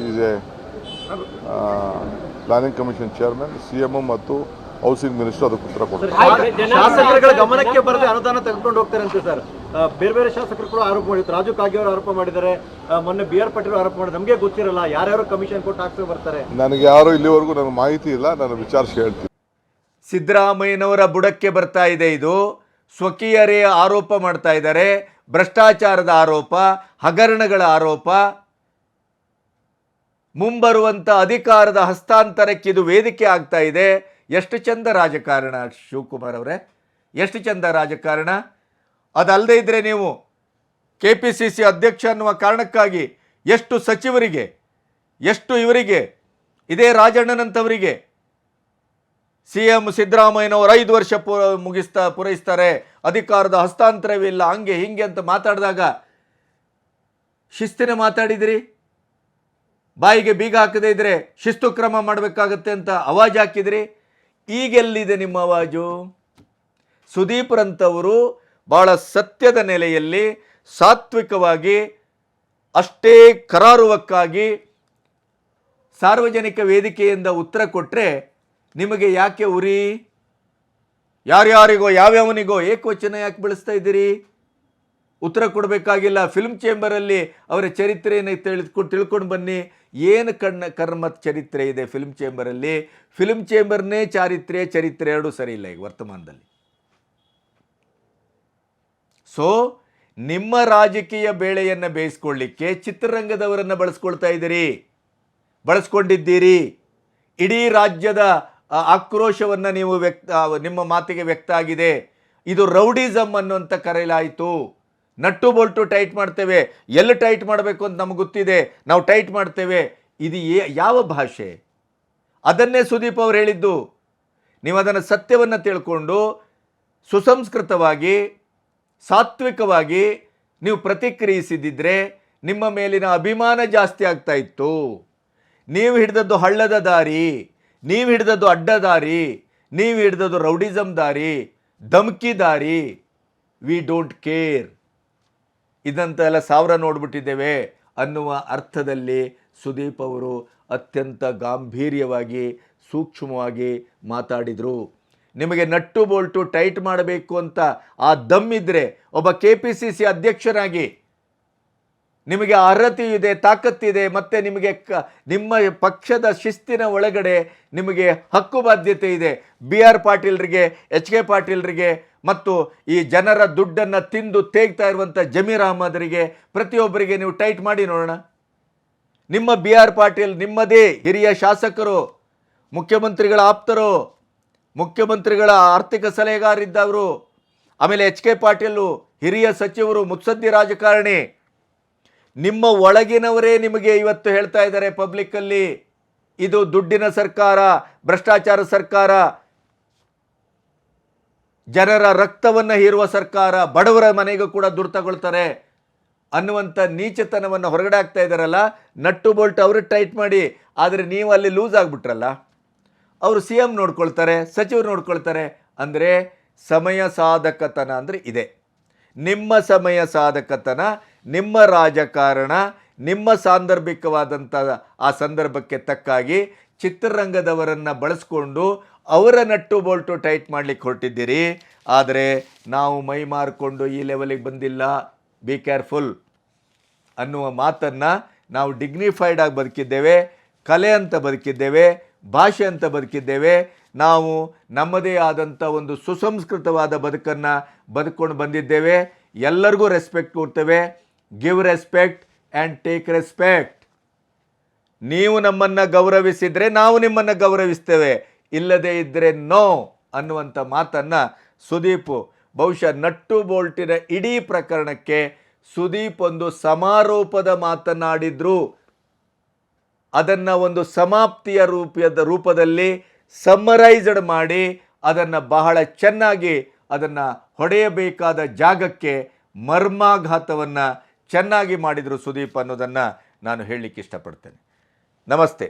planning commission chairman, CM ಮತ್ತು ಹೌಸಿಂಗ್ ಮಿನಿಸ್ಟರ್ ಅದಕ್ಕೆ ಉತ್ತರ ಕೊಡ್ತಾರೆ. ಶಾಸಕರುಗಳ ಗಮನಕ್ಕೆ ಬರದೆ ಅನುದಾನ ತೆಗೆದುಕೊಂಡು ಹೋಗ್ತಾರೆ ಅಂತ ಸರ್ ಬೇರೆ ಬೇರೆ ಶಾಸಕರು ಆರೋಪ ಮಾಡಿದ್ರು. ರಾಜು ಕಾಗೆ ಅವರು ಆರೋಪ ಮಾಡಿದ್ದಾರೆ, ಮೊನ್ನೆ BR ಪಾಟೀಲ್ ಆರೋಪ ಮಾಡಿದ್ರು. ನಮಗೆ ಗೊತ್ತಿರಲ್ಲ ಯಾರ್ಯಾರು ಕಮಿಷನ್ ಕೊಟ್ಟು ಹಾಕ್ಸೋ ಬರ್ತಾರೆ. ನನಗೆ ಯಾರು ಇಲ್ಲಿವರೆಗೂ ನನಗೆ ಮಾಹಿತಿ ಇಲ್ಲ, ನಾನು ವಿಚಾರಿಸಿ ಹೇಳ್ತೀನಿ. ಸಿದ್ದರಾಮಯ್ಯನವರ ಬುಡಕ್ಕೆ ಬರ್ತಾ ಇದೆ ಇದು. ಸ್ವಕೀಯರೇ ಆರೋಪ ಮಾಡ್ತಾ ಇದ್ದಾರೆ. ಭ್ರಷ್ಟಾಚಾರದ ಆರೋಪ, ಹಗರಣಗಳ ಆರೋಪ. ಮುಂಬರುವಂಥ ಅಧಿಕಾರದ ಹಸ್ತಾಂತರಕ್ಕೆ ಇದು ವೇದಿಕೆ ಆಗ್ತಾ ಇದೆ. ಎಷ್ಟು ಚಂದ ರಾಜಕಾರಣ ಶಿವಕುಮಾರ್ ಅವರೇ, ಎಷ್ಟು ಚಂದ ರಾಜಕಾರಣ. ಅದಲ್ಲದೆ ಇದ್ದರೆ ನೀವು KPCC ಅಧ್ಯಕ್ಷ ಅನ್ನುವ ಕಾರಣಕ್ಕಾಗಿ ಎಷ್ಟು ಸಚಿವರಿಗೆ, ಎಷ್ಟು ಇವರಿಗೆ, ಇದೇ ರಾಜಣ್ಣನಂಥವರಿಗೆ CM ಸಿದ್ದರಾಮಯ್ಯನವರು 5 ವರ್ಷ ಪೂರೈಸ್ತಾರೆ, ಅಧಿಕಾರದ ಹಸ್ತಾಂತರವಿಲ್ಲ, ಹಂಗೆ ಹಿಂಗೆ ಅಂತ ಮಾತಾಡಿದಾಗ ಶಿಸ್ತಿನ ಮಾತಾಡಿದಿರಿ. ಬಾಯಿಗೆ ಬೀಗ ಹಾಕದೇ ಇದ್ರೆ ಶಿಸ್ತು ಕ್ರಮ ಮಾಡಬೇಕಾಗತ್ತೆ ಅಂತ ಅವಾಜ್ ಹಾಕಿದ್ರಿ. ಈಗೆಲ್ಲಿದೆ ನಿಮ್ಮ ಅವಾಜು? ಸುದೀಪ್ರಂಥವರು ಬಹಳ ಸತ್ಯದ ನೆಲೆಯಲ್ಲಿ ಸಾತ್ವಿಕವಾಗಿ, ಅಷ್ಟೇ ಕರಾರುವಕ್ಕಾಗಿ ಸಾರ್ವಜನಿಕ ವೇದಿಕೆಯಿಂದ ಉತ್ತರ ಕೊಟ್ಟರೆ ನಿಮಗೆ ಯಾಕೆ ಉರಿ? ಯಾರ್ಯಾರಿಗೋ ಯಾವ್ಯಾವನಿಗೋ ಏಕವಚನ ಯಾಕೆ ಬೆಳೆಸ್ತಾ ಇದ್ದೀರಿ? ಉತ್ತರ ಕೊಡಬೇಕಾಗಿಲ್ಲ. ಫಿಲ್ಮ್ ಚೇಂಬರಲ್ಲಿ ಅವರ ಚರಿತ್ರೆಯನ್ನು ತಿಳ್ಕೊಂಡು ಬನ್ನಿ. ಏನು ಕರ್ಮ ಚರಿತ್ರೆ ಇದೆ ಫಿಲ್ಮ್ ಚೇಂಬರಲ್ಲಿ? ಫಿಲ್ಮ್ ಚೇಂಬರ್ನೇ ಚರಿತ್ರೆ ಎರಡೂ ಸರಿ ಇಲ್ಲ ಈಗ ವರ್ತಮಾನದಲ್ಲಿ. ಸೊ ನಿಮ್ಮ ರಾಜಕೀಯ ಬೇಳೆಯನ್ನು ಬೇಯಿಸ್ಕೊಳ್ಳಿಕ್ಕೆ ಚಿತ್ರರಂಗದವರನ್ನು ಬಳಸ್ಕೊಂಡಿದ್ದೀರಿ. ಇಡೀ ರಾಜ್ಯದ ಆಕ್ರೋಶವನ್ನು ನೀವು ನಿಮ್ಮ ಮಾತಿಗೆ ವ್ಯಕ್ತ ಆಗಿದೆ. ಇದು ರೌಡಿಸಮ್ ಅನ್ನುವಂಥ ಕರೆಯಲಾಯಿತು. ನಟ್ಟು ಬೋಲ್ಟು ಟೈಟ್ ಮಾಡ್ತೇವೆ, ಎಲ್ಲಿ ಟೈಟ್ ಮಾಡಬೇಕು ಅಂತ ನಮಗೆ ಗೊತ್ತಿದೆ, ನಾವು ಟೈಟ್ ಮಾಡ್ತೇವೆ. ಇದು ಯಾವ ಭಾಷೆ? ಅದನ್ನೇ ಸುದೀಪ್ ಅವರು ಹೇಳಿದ್ದು. ನೀವು ಅದನ್ನು ಸತ್ಯವನ್ನು ತಿಳ್ಕೊಂಡು ಸುಸಂಸ್ಕೃತವಾಗಿ ಸಾತ್ವಿಕವಾಗಿ ನೀವು ಪ್ರತಿಕ್ರಿಯಿಸಿದ್ದಿದ್ರೆ ನಿಮ್ಮ ಮೇಲಿನ ಅಭಿಮಾನ ಜಾಸ್ತಿ ಆಗ್ತಾ ಇತ್ತು. ನೀವು ಹಿಡಿದದ್ದು ಹಳ್ಳದ ದಾರಿ, ನೀವು ಹಿಡಿದದ್ದು ಅಡ್ಡ ದಾರಿ, ನೀವು ಹಿಡಿದದ್ದು ರೌಡಿಸಮ್ ದಾರಿ, ಧಮ್ಕಿ ದಾರಿ. ವಿ ಡೋಂಟ್ ಕೇರ್, ಇದಂತೆಲ್ಲ ಸಾವಿರ ನೋಡ್ಬಿಟ್ಟಿದ್ದೇವೆ ಅನ್ನುವ ಅರ್ಥದಲ್ಲಿ ಸುದೀಪ್ ಅವರು ಅತ್ಯಂತ ಗಾಂಭೀರ್ಯವಾಗಿ ಸೂಕ್ಷ್ಮವಾಗಿ ಮಾತಾಡಿದರು. ನಿಮಗೆ ನಟ್ಟು ಬೋಲ್ಟು ಟೈಟ್ ಮಾಡಬೇಕು ಅಂತ ಆ ದಮ್ಮಿದ್ರೆ ಒಬ್ಬ KPCC ಅಧ್ಯಕ್ಷರಾಗಿ ನಿಮಗೆ ಅರ್ಹತೆ ಇದೆ, ತಾಕತ್ತಿದೆ, ಮತ್ತು ನಿಮಗೆ ನಿಮ್ಮ ಪಕ್ಷದ ಶಿಸ್ತಿನ ಒಳಗಡೆ ನಿಮಗೆ ಹಕ್ಕು ಬಾಧ್ಯತೆ ಇದೆ. BR ಪಾಟೀಲ್ರಿಗೆ, HK ಪಾಟೀಲ್ರಿಗೆ ಮತ್ತು ಈ ಜನರ ದುಡ್ಡನ್ನು ತಿಂದು ತೇಗ್ತಾ ಇರುವಂಥ ಜಮೀರ್ ಅಹಮದ್ರಿಗೆ ಪ್ರತಿಯೊಬ್ಬರಿಗೆ ನೀವು ಟೈಟ್ ಮಾಡಿ ನೋಡೋಣ. ನಿಮ್ಮ BR ಪಾಟೀಲ್ ನಿಮ್ಮದೇ ಹಿರಿಯ ಶಾಸಕರು, ಮುಖ್ಯಮಂತ್ರಿಗಳ ಆಪ್ತರು, ಮುಖ್ಯಮಂತ್ರಿಗಳ ಆರ್ಥಿಕ ಸಲಹೆಗಾರಿದ್ದವರು, ಆಮೇಲೆ HK ಪಾಟೀಲು ಹಿರಿಯ ಸಚಿವರು, ಮುತ್ಸದ್ದಿ ರಾಜಕಾರಣಿ. ನಿಮ್ಮ ಒಳಗಿನವರೇ ನಿಮಗೆ ಇವತ್ತು ಹೇಳ್ತಾ ಇದ್ದಾರೆ ಪಬ್ಲಿಕ್ಕಲ್ಲಿ, ಇದು ದುಡ್ಡಿನ ಸರ್ಕಾರ, ಭ್ರಷ್ಟಾಚಾರ ಸರ್ಕಾರ, ಜನರ ರಕ್ತವನ್ನು ಹೀರುವ ಸರ್ಕಾರ, ಬಡವರ ಮನೆಗೂ ಕೂಡ ದುಡ್ಡು ತಗೊಳ್ತಾರೆ ಅನ್ನುವಂಥ ನೀಚತನವನ್ನು ಹೊರಗಡೆ ಆಗ್ತಾ ಇದ್ದಾರಲ್ಲ. ನಟ್ಟು ಬೋಲ್ಟ್ ಅವರು ಟೈಟ್ ಮಾಡಿ, ಆದರೆ ನೀವು ಅಲ್ಲಿ ಲೂಸ್ ಆಗಿಬಿಟ್ರಲ್ಲ. ಅವರು CM ನೋಡ್ಕೊಳ್ತಾರೆ, ಸಚಿವರು ನೋಡ್ಕೊಳ್ತಾರೆ. ಅಂದರೆ ಸಮಯ ಸಾಧಕತನ ಅಂದರೆ ಇದೆ. ನಿಮ್ಮ ಸಮಯ ಸಾಧಕತನ, ನಿಮ್ಮ ರಾಜಕಾರಣ, ನಿಮ್ಮ ಸಾಂದರ್ಭಿಕವಾದಂಥ ಆ ಸಂದರ್ಭಕ್ಕೆ ತಕ್ಕಾಗಿ ಚಿತ್ರರಂಗದವರನ್ನು ಬಳಸ್ಕೊಂಡು ಅವರ ನಟ್ಟು ಬೋಲ್ಟು ಟೈಟ್ ಮಾಡಲಿಕ್ಕೆ ಹೊರಟಿದ್ದೀರಿ. ಆದರೆ ನಾವು ಮೈ ಮಾರಿಕೊಂಡು ಈ ಲೆವೆಲಿಗೆ ಬಂದಿಲ್ಲ. ಬಿ ಕೇರ್ಫುಲ್ ಅನ್ನುವ ಮಾತನ್ನು ನಾವು ಡಿಗ್ನಿಫೈಡ್ ಆಗಿ ಬದುಕಿದ್ದೇವೆ, ಕಲೆ ಅಂತ ಬದುಕಿದ್ದೇವೆ, ಭಾಷೆ ಅಂತ ಬದುಕಿದ್ದೇವೆ. ನಾವು ನಮ್ಮದೇ ಆದಂಥ ಒಂದು ಸುಸಂಸ್ಕೃತವಾದ ಬದುಕನ್ನು ಬದುಕೊಂಡು ಬಂದಿದ್ದೇವೆ. ಎಲ್ಲರಿಗೂ ರೆಸ್ಪೆಕ್ಟ್ ಕೊಡ್ತೇವೆ. Give respect and take respect. ನೀವು ನಮ್ಮನ್ನು ಗೌರವಿಸಿದರೆ ನಾವು ನಿಮ್ಮನ್ನು ಗೌರವಿಸ್ತೇವೆ, ಇಲ್ಲದೇ ಇದ್ದರೆ ನೋ ಅನ್ನುವಂಥ ಮಾತನ್ನು ಸುದೀಪ್ ಬಹುಶಃ ನಟ್ಟು ಬೋಲ್ಟಿನ ಇಡೀ ಪ್ರಕರಣಕ್ಕೆ ಸುದೀಪ್ ಒಂದು ಸಮಾರೋಪದ ಮಾತನಾಡಿದ್ರು. ಅದನ್ನು ಒಂದು ಸಮಾಪ್ತಿಯ ರೂಪದಲ್ಲಿ ಸಮ್ಮರೈಸ್ಡ್ ಮಾಡಿ ಅದನ್ನು ಬಹಳ ಚೆನ್ನಾಗಿ ಅದನ್ನು ಹೊಡೆಯಬೇಕಾದ ಜಾಗಕ್ಕೆ ಮರ್ಮಾಘಾತವನ್ನು ಚೆನ್ನಾಗಿ ಮಾಡಿದರು ಸುದೀಪ್ ಅನ್ನೋದನ್ನು ನಾನು ಹೇಳಲಿಕ್ಕೆ ಇಷ್ಟಪಡ್ತೇನೆ. ನಮಸ್ತೆ.